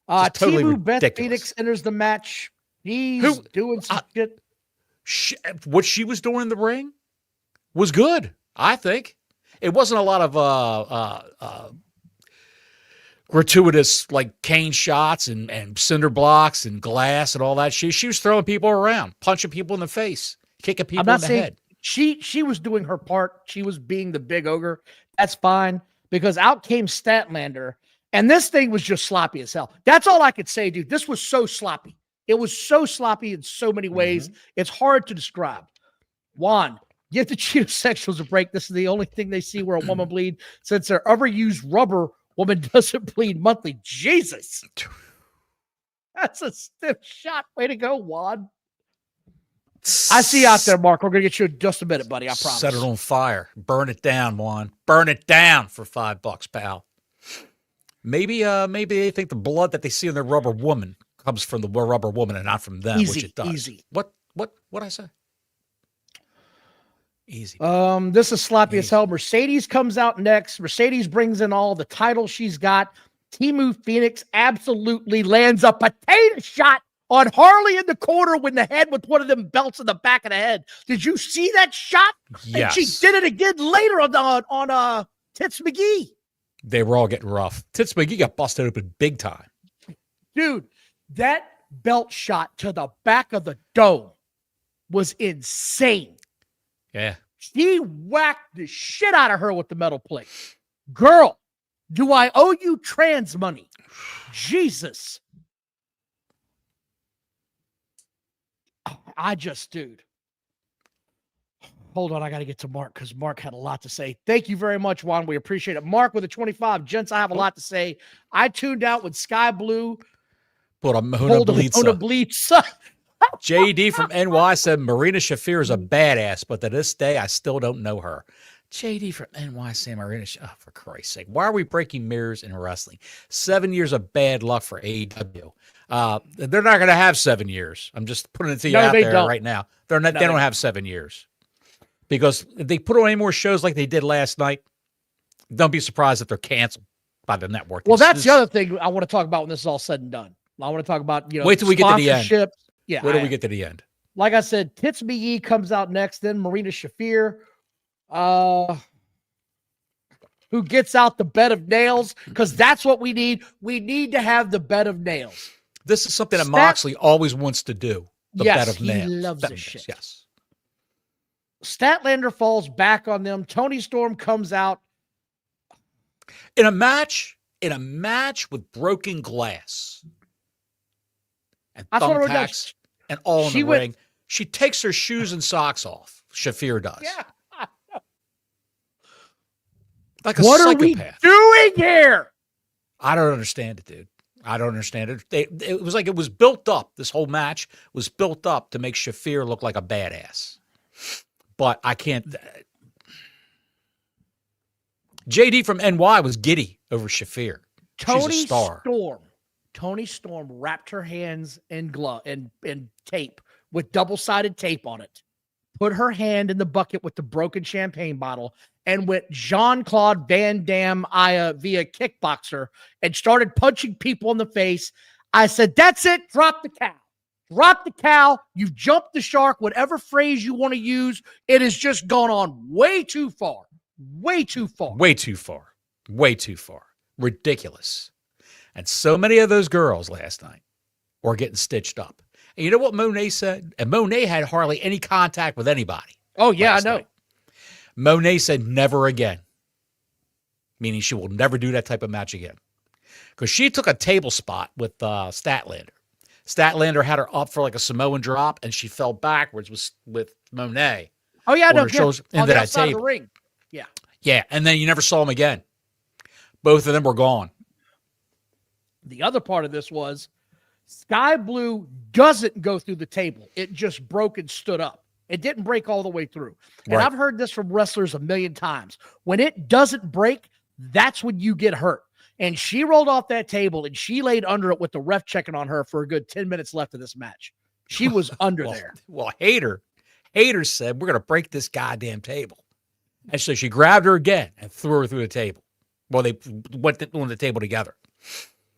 Totally Timu Beth Phoenix enters the match. He's doing some shit. What she was doing in the ring was good, I think. It wasn't a lot of gratuitous like cane shots and cinder blocks and glass and all that shit. She was throwing people around, punching people in the face, kicking people in the head. She was doing her part. She was being the big ogre. That's fine. Because out came Statlander, and this thing was just sloppy as hell. That's all I could say, dude. This was so sloppy. It was so sloppy in so many ways. It's hard to describe. Juan, give the Cheeto Sexuals a break. This is the only thing they see where a woman bleed. Since their overused rubber, woman doesn't bleed monthly. Jesus. That's a stiff shot. Way to go, Juan. I see you out there, Mark. We're going to get you in just a minute, buddy. I promise. Set it on fire. Burn it down, Juan. Burn it down for $5, pal. Maybe they think the blood that they see in their rubber woman comes from the rubber woman and not from them, which it does. Easy. What I say? Easy. This is sloppy as hell. Mercedes comes out next. Mercedes brings in all the titles she's got. Timu Phoenix absolutely lands a potato shot on Harley in the corner with the head with one of them belts in the back of the head. Did you see that shot? Yes. And she did it again later on Tits McGee. They were all getting rough. Tits McGee got busted open big time. Dude, that belt shot to the back of the dome was insane. Yeah. He whacked the shit out of her with the metal plate. Girl, do I owe you trans money? Jesus. Dude. Hold on, I got to get to Mark because Mark had a lot to say. Thank you very much, Juan. We appreciate it. Mark with a 25. Gents, I have a lot to say. I tuned out with Sky Blue. But a Mahuna Blitza. JD from NY said Marina Shafir is a badass, but to this day, I still don't know her. JD from NY saying Marina Shafir. Oh, for Christ's sake. Why are we breaking mirrors in wrestling? 7 years of bad luck for AEW. They're not going to have 7 years. I'm just putting it to you out there right now. They don't have 7 years. Because if they put on any more shows like they did last night, don't be surprised if they're canceled by the network. Well, that's the other thing I want to talk about when this is all said and done. I want to talk about, wait till we get to the end. Yeah. Wait till we get to the end. Like I said, Tits McGee comes out next, then Marina Shafir, who gets out the bed of nails, because that's what we need. We need to have the bed of nails. This is something that Moxley always wants to do. The bed of nails. He loves this shit. Yes. Statlander falls back on them. Tony Storm comes out. In a match with broken glass and thumbtacks and all in the ring, she takes her shoes and socks off. Shafir does. Yeah. Like a what psychopath. Are we doing here? I don't understand it, dude. I don't understand it. It was like it was built up. This whole match was built up to make Shafir look like a badass. But I can't. JD from NY was giddy over Shafir. She's a star. Tony Storm wrapped her hands in glove and tape with double-sided tape on it. Put her hand in the bucket with the broken champagne bottle and went Jean-Claude Van Damme via kickboxer and started punching people in the face. I said, that's it. Drop the cow. Drop the cow. You've jumped the shark. Whatever phrase you want to use, it has just gone on way too far. Way too far. Way too far. Way too far. Ridiculous. And so many of those girls last night were getting stitched up. And you know what Moné said? And Moné had hardly any contact with anybody. Oh, yeah, I know. Night. Moné said never again, meaning she will never do that type of match again. Because she took a table spot with Statlander. Statlander had her up for like a Samoan drop, and she fell backwards with Moné. Oh, yeah, no, into that table. The ring. Yeah. Yeah, and then you never saw them again. Both of them were gone. The other part of this was Sky Blue doesn't go through the table. It just broke and stood up. It didn't break all the way through. And right. I've heard this from wrestlers a million times. When it doesn't break, that's when you get hurt. And she rolled off that table and she laid under it with the ref checking on her for a good 10 minutes left of this match. She was under there. Well, Hater said, we're going to break this goddamn table. And so she grabbed her again and threw her through the table. Well, they went on the table together.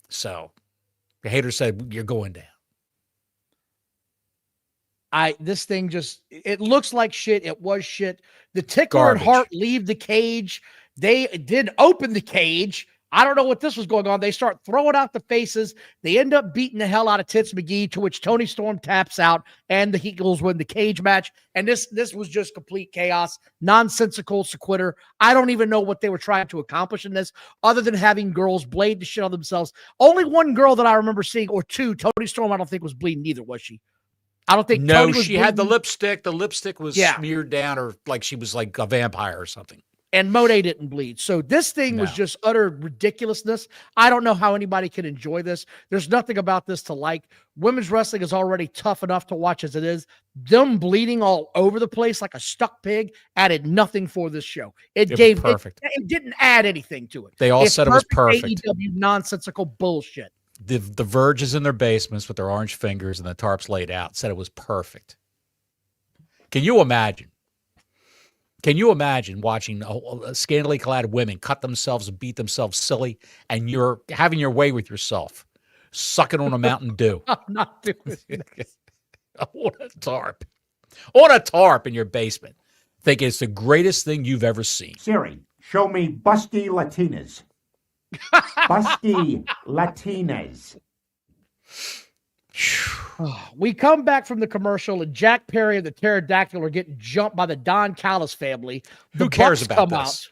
So the Hater said, you're going down. This thing just, it looks like shit. It was shit. The Tickler Garbage. and Hart leave the cage. They did open the cage. I don't know what this was going on. They start throwing out the faces. They end up beating the hell out of Tits McGee, to which Tony Storm taps out, and the Eagles win the cage match. And this was just complete chaos, nonsensical sequitur. I don't even know what they were trying to accomplish in this, other than having girls blade the shit on themselves. Only one girl that I remember seeing, or two, Tony Storm, I don't think was bleeding either, was she? I don't think. No, Tony was she had the bleeding. lipstick. The lipstick was smeared down, or like she was like a vampire or something. And Moné didn't bleed. So this thing was just utter ridiculousness. I don't know how anybody can enjoy this. There's nothing about this to like. Women's wrestling is already tough enough to watch as it is. Them bleeding all over the place like a stuck pig added nothing for this show. It gave perfect. It didn't add anything to it. They all said it was perfect. AEW nonsensical bullshit. The Verge is in their basements with their orange fingers and the tarps laid out. Said it was perfect. Can you imagine? Can you imagine watching scantily clad women cut themselves and beat themselves silly, and you're having your way with yourself, sucking on a Mountain Dew? I'm not doing this. On a tarp in your basement. Think it's the greatest thing you've ever seen. Siri, show me busty Latinas. Busty Latinas. We come back from the commercial, and Jack Perry and the Pterodactyl are getting jumped by the Don Callis family. Who cares about this?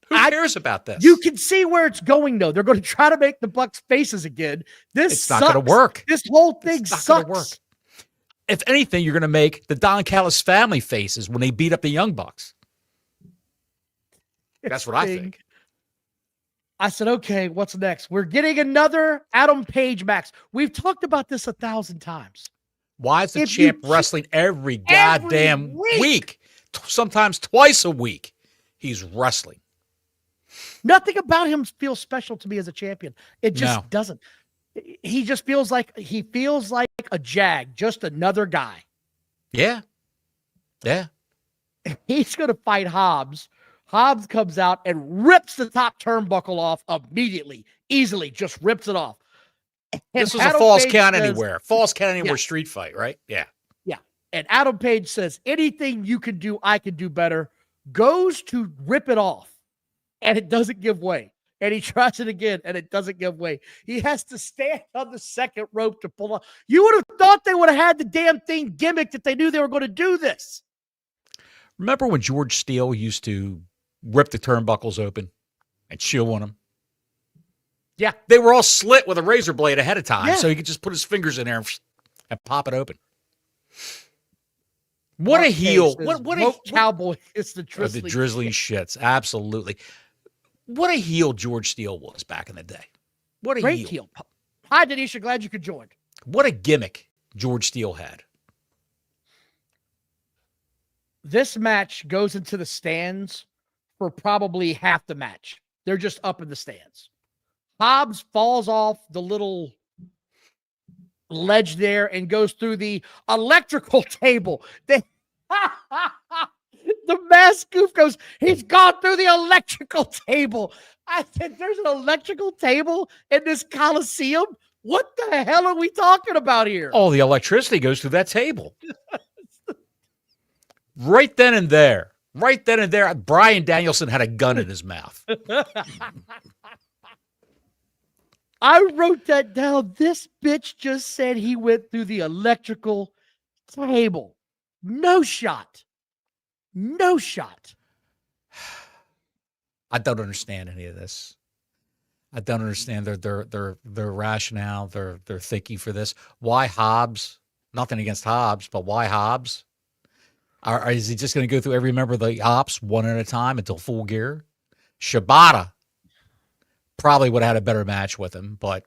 Who cares about this? You can see where it's going, though. They're going to try to make the Bucks faces again. It's not going to work. This whole thing it's not sucks. Gonna work. If anything, you're going to make the Don Callis family faces when they beat up the Young Bucks. That's what I think. I said, okay, what's next? We're getting another Adam Page match. We've talked about this 1,000 times. Why is the champ wrestling every goddamn week? Sometimes twice a week. He's wrestling. Nothing about him feels special to me as a champion. It just doesn't. He just feels like a jag, just another guy. Yeah. Yeah. He's going to fight Hobbs. Hobbs comes out and rips the top turnbuckle off immediately, easily, just rips it off. And this was a false count anywhere. False count anywhere street fight, right? Yeah. Yeah. And Adam Page says, anything you can do, I can do better. Goes to rip it off, and it doesn't give way. And he tries it again, and it doesn't give way. He has to stand on the second rope to pull off. You would have thought they would have had the damn thing gimmicked if they knew they were going to do this. Remember when George Steele used to rip the turnbuckles open and chew on them? Yeah. They were all slit with a razor blade ahead of time, Yeah. so he could just put his fingers in there and pop it open. What a heel. What a cowboy is the the drizzly. drizzly shits. Absolutely. What a heel George Steele was back in the day. What a Great heel. Hi, Denisha. Glad you could join. What a gimmick George Steele had. This match goes into the stands for probably half the match. They're just up in the stands. Hobbs falls off the little ledge there and goes through the electrical table. The mask goof goes, he's gone through the electrical table. I said, there's an electrical table in this Coliseum? What the hell are we talking about here? Oh, the electricity goes through that table. Right then and there. Right then and there, Bryan Danielson had a gun in his mouth. I wrote that down. This bitch just said he went through the electrical table. No shot. No shot. I don't understand any of this. I don't understand their rationale, their thinking for this. Why Hobbs? Nothing against Hobbs, but why Hobbs? Is he just going to go through every member of the Ops one at a time until Full Gear? Shibata probably would have had a better match with him, but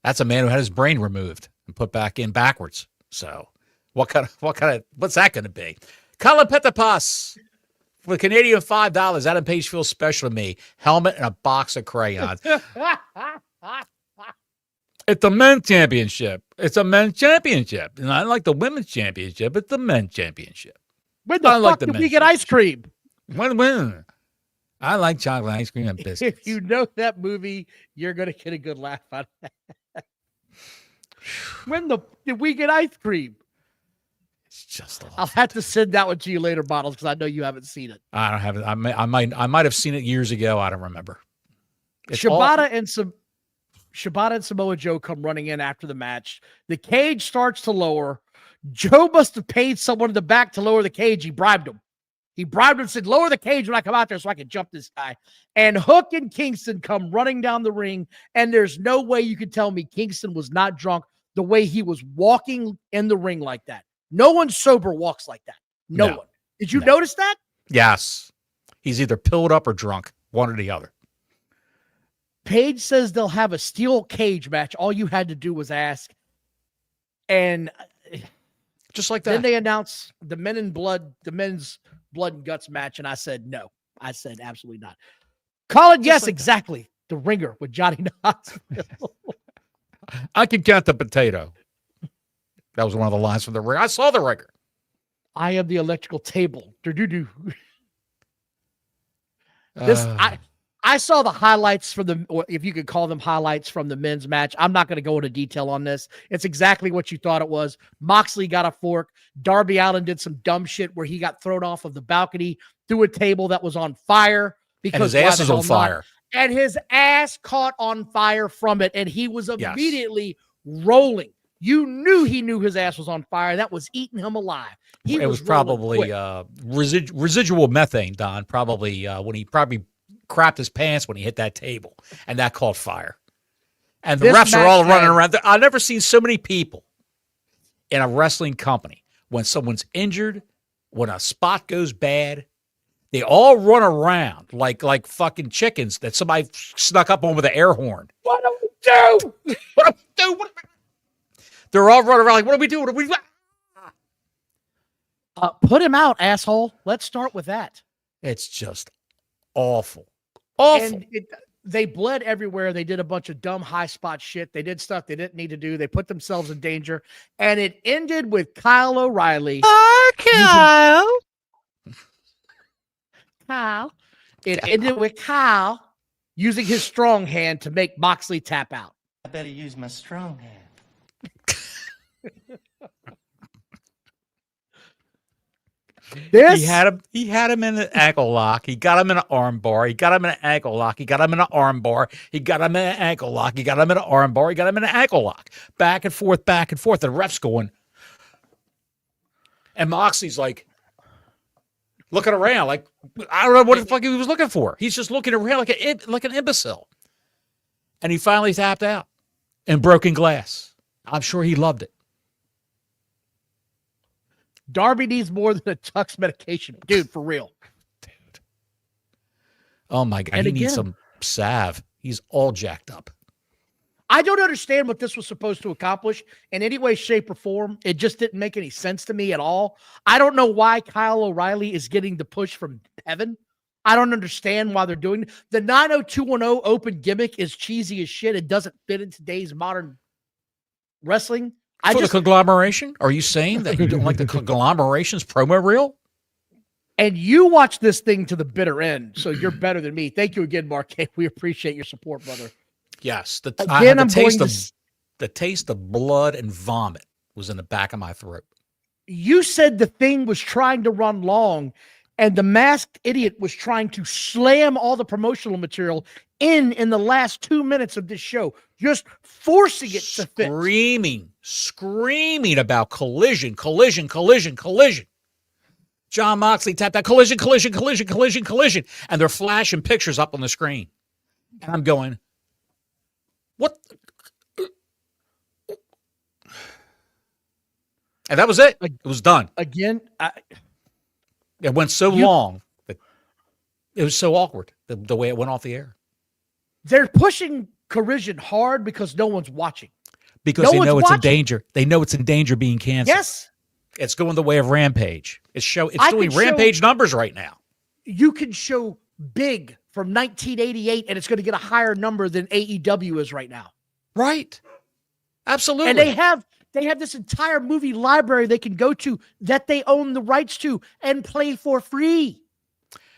that's a man who had his brain removed and put back in backwards. So what's that going to be? Colin Petapas for Canadian $5. Adam Page feels special to me. Helmet and a box of crayons. It's the men's championship. It's a men's championship. And I like the women's championship. It's the men's championship. When the fuck did we get ice cream? When? I like chocolate ice cream and biscuits. If you know that movie, you're going to get a good laugh out of that. When did we get ice cream? It's just awful. I'll have to send that one to you later, Bottles, because I know you haven't seen it. I don't have it. I might have seen it years ago. I don't remember. Shibata and Samoa Joe come running in after the match. The cage starts to lower. Joe must have paid someone in the back to lower the cage. He bribed him. Said, lower the cage when I come out there so I can jump this guy. And Hook and Kingston come running down the ring. And there's no way you could tell me Kingston was not drunk the way he was walking in the ring like that. No one sober walks like that. No one. Did you notice that? Yes. He's either pilled up or drunk. One or the other. Paige says they'll have a steel cage match. All you had to do was ask. And just like that. Then they announced the men's blood and guts match. And I said, no. I said, absolutely not. Colin, yes, like exactly. The ringer with Johnny Knoxville. I can count the potato. That was one of the lines from the ringer. I saw the ringer. I am the electrical table. Do. I saw the highlights from or if you could call them highlights from the men's match. I'm not going to go into detail on this. It's exactly what you thought it was. Moxley got a fork. Darby Allin did some dumb shit where he got thrown off of the balcony through a table that was on fire because and his ass is on fire. And his ass caught on fire from it, and he was immediately rolling. You knew he knew his ass was on fire. That was eating him alive. It was probably residual methane, Don. Probably when he crapped his pants when he hit that table, and that caught fire. And the refs are all running around. I've never seen so many people in a wrestling company when someone's injured, when a spot goes bad. They all run around like fucking chickens that somebody snuck up on with an air horn. What do we do? What do we do? They're all running around like, what do we do? What do we do? Put him out, asshole. Let's start with that. It's just awful. Awful. And they bled everywhere. They did a bunch of dumb high spot shit. They did stuff they didn't need to do. They put themselves in danger. And it ended with Kyle O'Reilly. Kyle. It ended with Kyle using his strong hand to make Moxley tap out. I better use my strong hand. He had him in an ankle lock. He got him in an arm bar. He got him in an ankle lock. He got him in an arm bar. He got him in an ankle lock. He got him in an arm bar. He got him in an ankle lock. Back and forth, back and forth. The ref's going. And Moxley's like, looking around like, I don't know what the fuck he was looking for. He's just looking around like an imbecile. And he finally tapped out in broken glass. I'm sure he loved it. Darby needs more than a Tux medication. Dude, for real. Dude. Oh, my God. And He again, needs some salve. He's all jacked up. I don't understand what this was supposed to accomplish in any way, shape, or form. It just didn't make any sense to me at all. I don't know why Kyle O'Reilly is getting the push from heaven. I don't understand why they're doing it. The 90210 open gimmick is cheesy as shit. It doesn't fit in today's modern wrestling. The Conglomeration? Are you saying that you don't like the Conglomeration's promo reel? And you watch this thing to the bitter end, so you're better than me. Thank you again, Mark. We appreciate your support, brother. Yes. The taste of blood and vomit was in the back of my throat. You said the thing was trying to run long, and the masked idiot was trying to slam all the promotional material in the last 2 minutes of this show, just forcing it to fit. Screaming about collision. Jon Moxley tapped that collision. And they're flashing pictures up on the screen. And I'm going, what? And that was it. It was done. Again, it went so long that it was so awkward, the way it went off the air. They're pushing collision hard because no one's watching. Because they know it's in danger. They know it's in danger being canceled. Yes. It's going the way of Rampage. It's doing Rampage numbers right now. You can show Big from 1988, and it's going to get a higher number than AEW is right now. Right. Absolutely. And they have this entire movie library they can go to that they own the rights to and play for free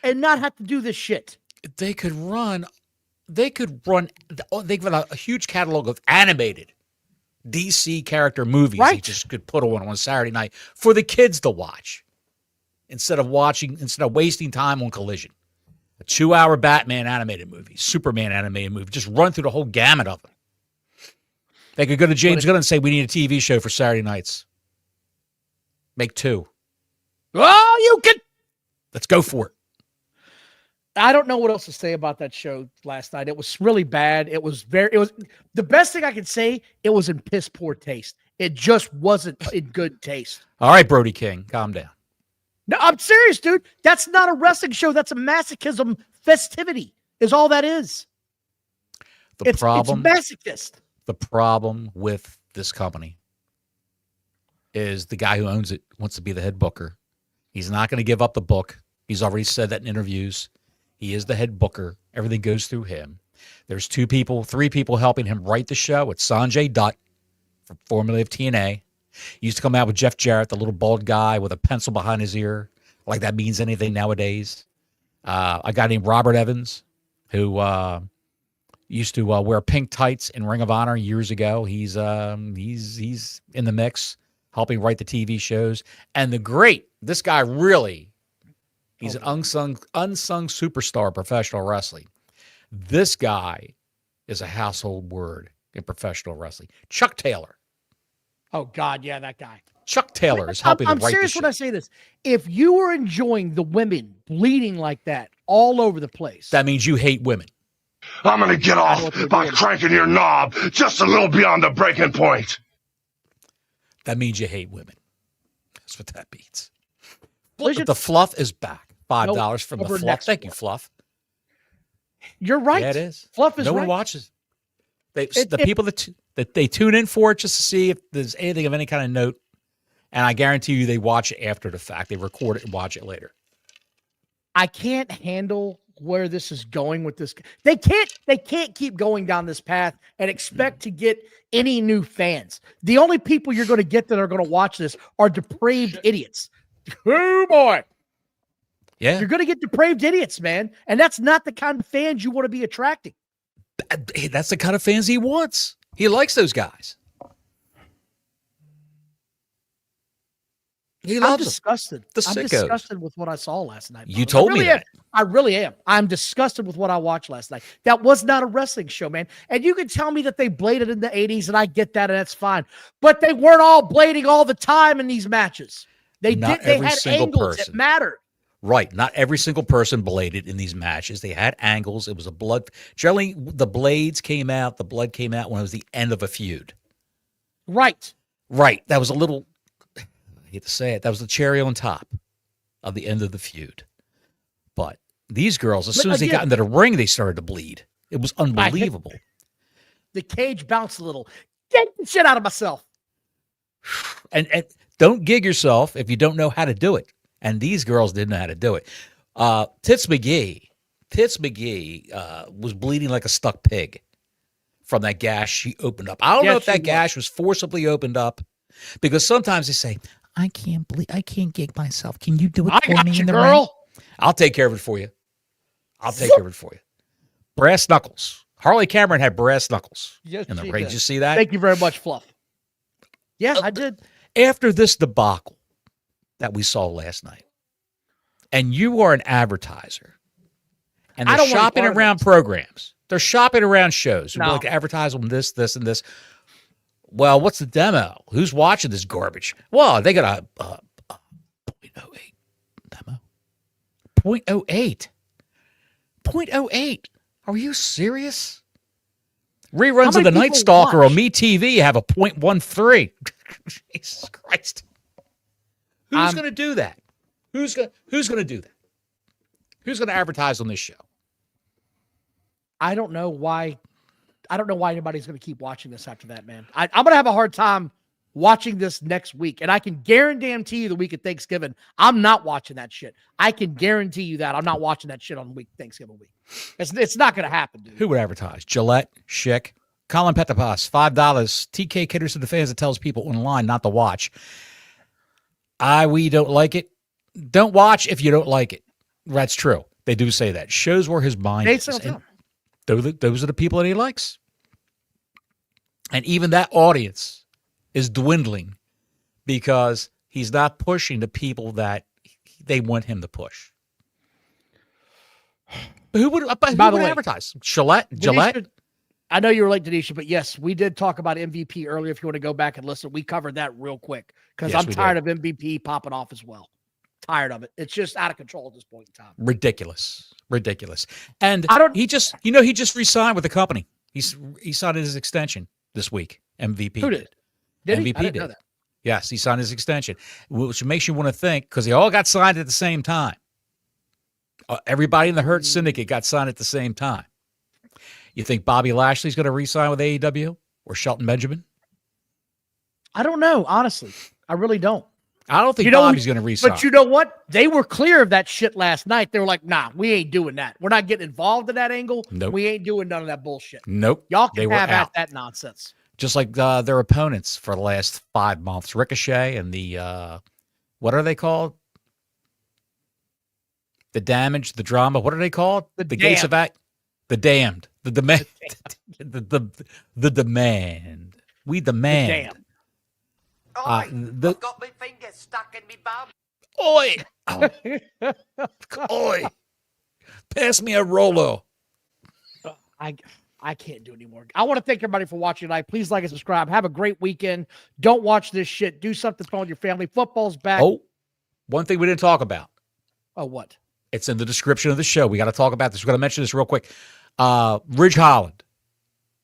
and not have to do this shit. They could have a huge catalog of animated DC character movies right. They just could put on Saturday night for the kids to watch instead of wasting time on Collision. A 2-hour Batman animated movie, Superman animated movie, just run through the whole gamut of them. They could go to James Gunn and say, we need a TV show for Saturday nights. Make 2. Oh, you can. Let's go for it. I don't know what else to say about that show last night. It was really bad. It was the best thing I could say. It was in piss poor taste. It just wasn't in good taste. All right, Brody King, calm down. No, I'm serious, dude. That's not a wrestling show. That's a masochism festivity is all that is. It's masochist. The problem with this company is the guy who owns it wants to be the head booker. He's not going to give up the book. He's already said that in interviews. He is the head booker. Everything goes through him. There's 3 people helping him write the show. It's Sanjay Dutt, formerly of TNA. He used to come out with Jeff Jarrett, the little bald guy with a pencil behind his ear, like that means anything nowadays. A guy named Robert Evans, who used to wear pink tights in Ring of Honor years ago. He's in the mix, helping write the TV shows. And this guy really. He's an unsung superstar of professional wrestling. This guy is a household word in professional wrestling. Chuck Taylor. Oh, God, yeah, that guy. Chuck Taylor is helping to write the show. I'm serious when I say this. If you were enjoying the women bleeding like that all over the place. That means you hate women. I'm going to get off by cranking your knob just a little beyond the breaking point. That means you hate women. That's what that means. The fluff is back. $5 from the fluff. Thank you, Fluff. You're right. Yeah, it is. Fluff is no right. one watches. People that they tune in for it just to see if there's anything of any kind of note, and I guarantee you they watch it after the fact. They record it and watch it later. I can't handle where this is going with this. They can't keep going down this path and expect to get any new fans. The only people you're going to get that are going to watch this are depraved idiots. Oh boy. Yeah. You're going to get depraved idiots, man. And that's not the kind of fans you want to be attracting. That's the kind of fans he wants. He likes those guys. He loves I'm disgusted. I'm disgusted with what I saw last night. You told me that. I really am. I'm disgusted with what I watched last night. That was not a wrestling show, man. And you can tell me that they bladed in the 80s, and I get that, and that's fine. But they weren't all blading all the time in these matches. They had angles that mattered. Right. Not every single person bladed in these matches. They had angles. It was a blood. Generally, the blades came out, the blood came out when it was the end of a feud. Right. Right. That was a little, I hate to say it, that was the cherry on top of the end of the feud. But these girls, as soon as they got into the ring, they started to bleed. It was unbelievable. The cage bounced a little. Get the shit out of myself. And don't gig yourself if you don't know how to do it. And these girls didn't know how to do it. Tits McGee was bleeding like a stuck pig from that gash she opened up. I don't know if that gash was forcibly opened up, because sometimes they say, I can't bleed. I can't gig myself. Can you do it for me in the ring? I'll take care of it for you. Brass knuckles. Harley Cameron had brass knuckles in the ring. Did you see that? Thank you very much, Fluff. Yeah, I did. After this debacle that we saw last night, and you are an advertiser, and they're shopping around programs. They're shopping around shows. No. Like, advertise on this, this, and this. Well, what's the demo? Who's watching this garbage? Well, they got a 0.08 demo. 0.08. 0.08. Are you serious? Reruns of The Night Stalker on MeTV have a 0.13. Jesus Christ. Who's going to do that? Who's going to do that? Who's going to advertise on this show? I don't know why. I don't know why anybody's going to keep watching this after that, man. I'm going to have a hard time watching this next week. And I can guarantee you the week of Thanksgiving, I'm not watching that shit. I can guarantee you that I'm not watching that shit on Thanksgiving week. It's not going to happen, dude. Who would advertise? Gillette, Schick, Colin Pettipas, $5. TK caters to the fans that tells people online not to watch. We don't like it. Don't watch if you don't like it. That's true. They do say that. Shows where his mind is. Those are the people that he likes. And even that audience is dwindling because he's not pushing the people that they want him to push. But who would advertise? Gillette? I know you were late, Denisha, but yes, we did talk about MVP earlier. If you want to go back and listen, we covered that real quick because I'm tired of MVP popping off as well. Tired of it. It's just out of control at this point in time. Ridiculous. And he just re-signed with the company. He signed his extension this week. MVP. Who did? Did MVP he? I didn't know that. Yes, he signed his extension, which makes you want to think, because they all got signed at the same time. Everybody in the Hurt Syndicate got signed at the same time. You think Bobby Lashley's going to re-sign with AEW or Shelton Benjamin? I don't know, honestly. I really don't. I don't think Bobby's going to re-sign. But you know what? They were clear of that shit last night. They were like, nah, we ain't doing that. We're not getting involved in that angle. Nope. We ain't doing none of that bullshit. Nope. Y'all can have at that nonsense. Just like their opponents for the last 5 months. Ricochet and the, what are they called? The Damage, the Drama. What are they called? The Gates of Act. The Damned. The Demand. The Demand. We demand. The Damned. I've got my fingers stuck in me bum. Oi! Oi! Pass me a Rolo. I can't do anymore. I want to thank everybody for watching tonight. Please like and subscribe. Have a great weekend. Don't watch this shit. Do something fun with your family. Football's back. Oh, one thing we didn't talk about. Oh, what? It's in the description of the show. We got to talk about this. We're going to mention this real quick. Ridge Holland.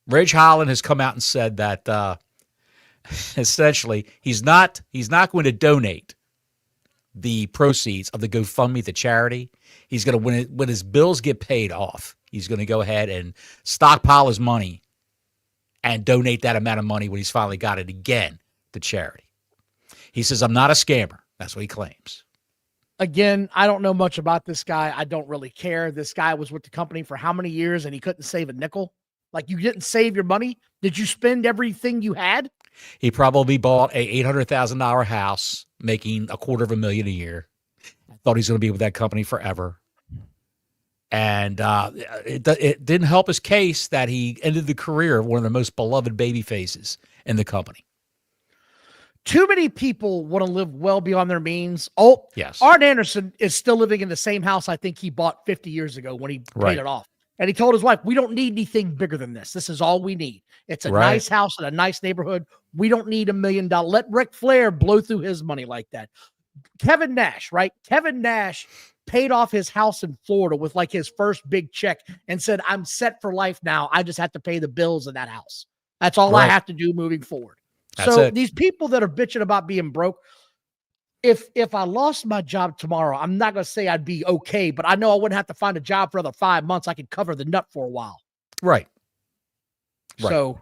Ridge Holland has come out and said that essentially he's not going to donate the proceeds of the GoFundMe to charity. He's going to, when his bills get paid off, he's going to go ahead and stockpile his money and donate that amount of money when he's finally got it again to charity. He says, I'm not a scammer. That's what he claims. Again, I don't know much about this guy. I don't really care. This guy was with the company for how many years and he couldn't save a nickel? Like, you didn't save your money? Did you spend everything you had? He probably bought a $800,000 house making $250,000 a year. Thought he's going to be with that company forever. And it didn't help his case that he ended the career of one of the most beloved baby faces in the company. Too many people want to live well beyond their means. Oh, yes. Arn Anderson is still living in the same house I think he bought 50 years ago when he paid it off. And he told his wife, we don't need anything bigger than this. This is all we need. It's a nice house in a nice neighborhood. We don't need $1 million. Let Ric Flair blow through his money like that. Kevin Nash, right? Kevin Nash paid off his house in Florida with like his first big check and said, I'm set for life now. I just have to pay the bills in that house. That's all I have to do moving forward. That's so it. these people that are bitching about being broke, if I lost my job tomorrow, I'm not going to say I'd be okay, but I know I wouldn't have to find a job for another 5 months. I could cover the nut for a while. Right. So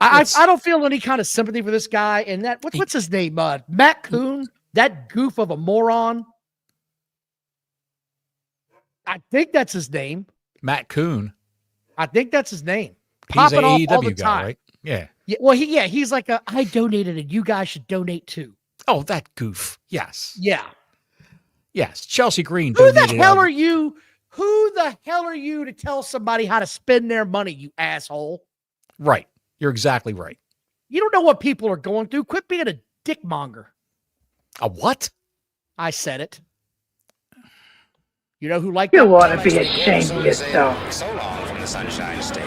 I don't feel any kind of sympathy for this guy. And that what's his name? Matt Coon, that goof of a moron. I think that's his name. Matt Coon. I think that's his name. He's an Popping off all the AEW guy, time. right? Yeah. Yeah. Well, he's like I donated and you guys should donate too. Oh, that goof. Yes. Yeah. Yes. Chelsea Green Who the donated. hell are you? Who the hell are you to tell somebody how to spend their money, you asshole? Right. You're exactly right. You don't know what people are going through. Quit being a dickmonger. A what? I said it. You know who liked You that? ought to be ashamed of yourself. So long from the Sunshine State.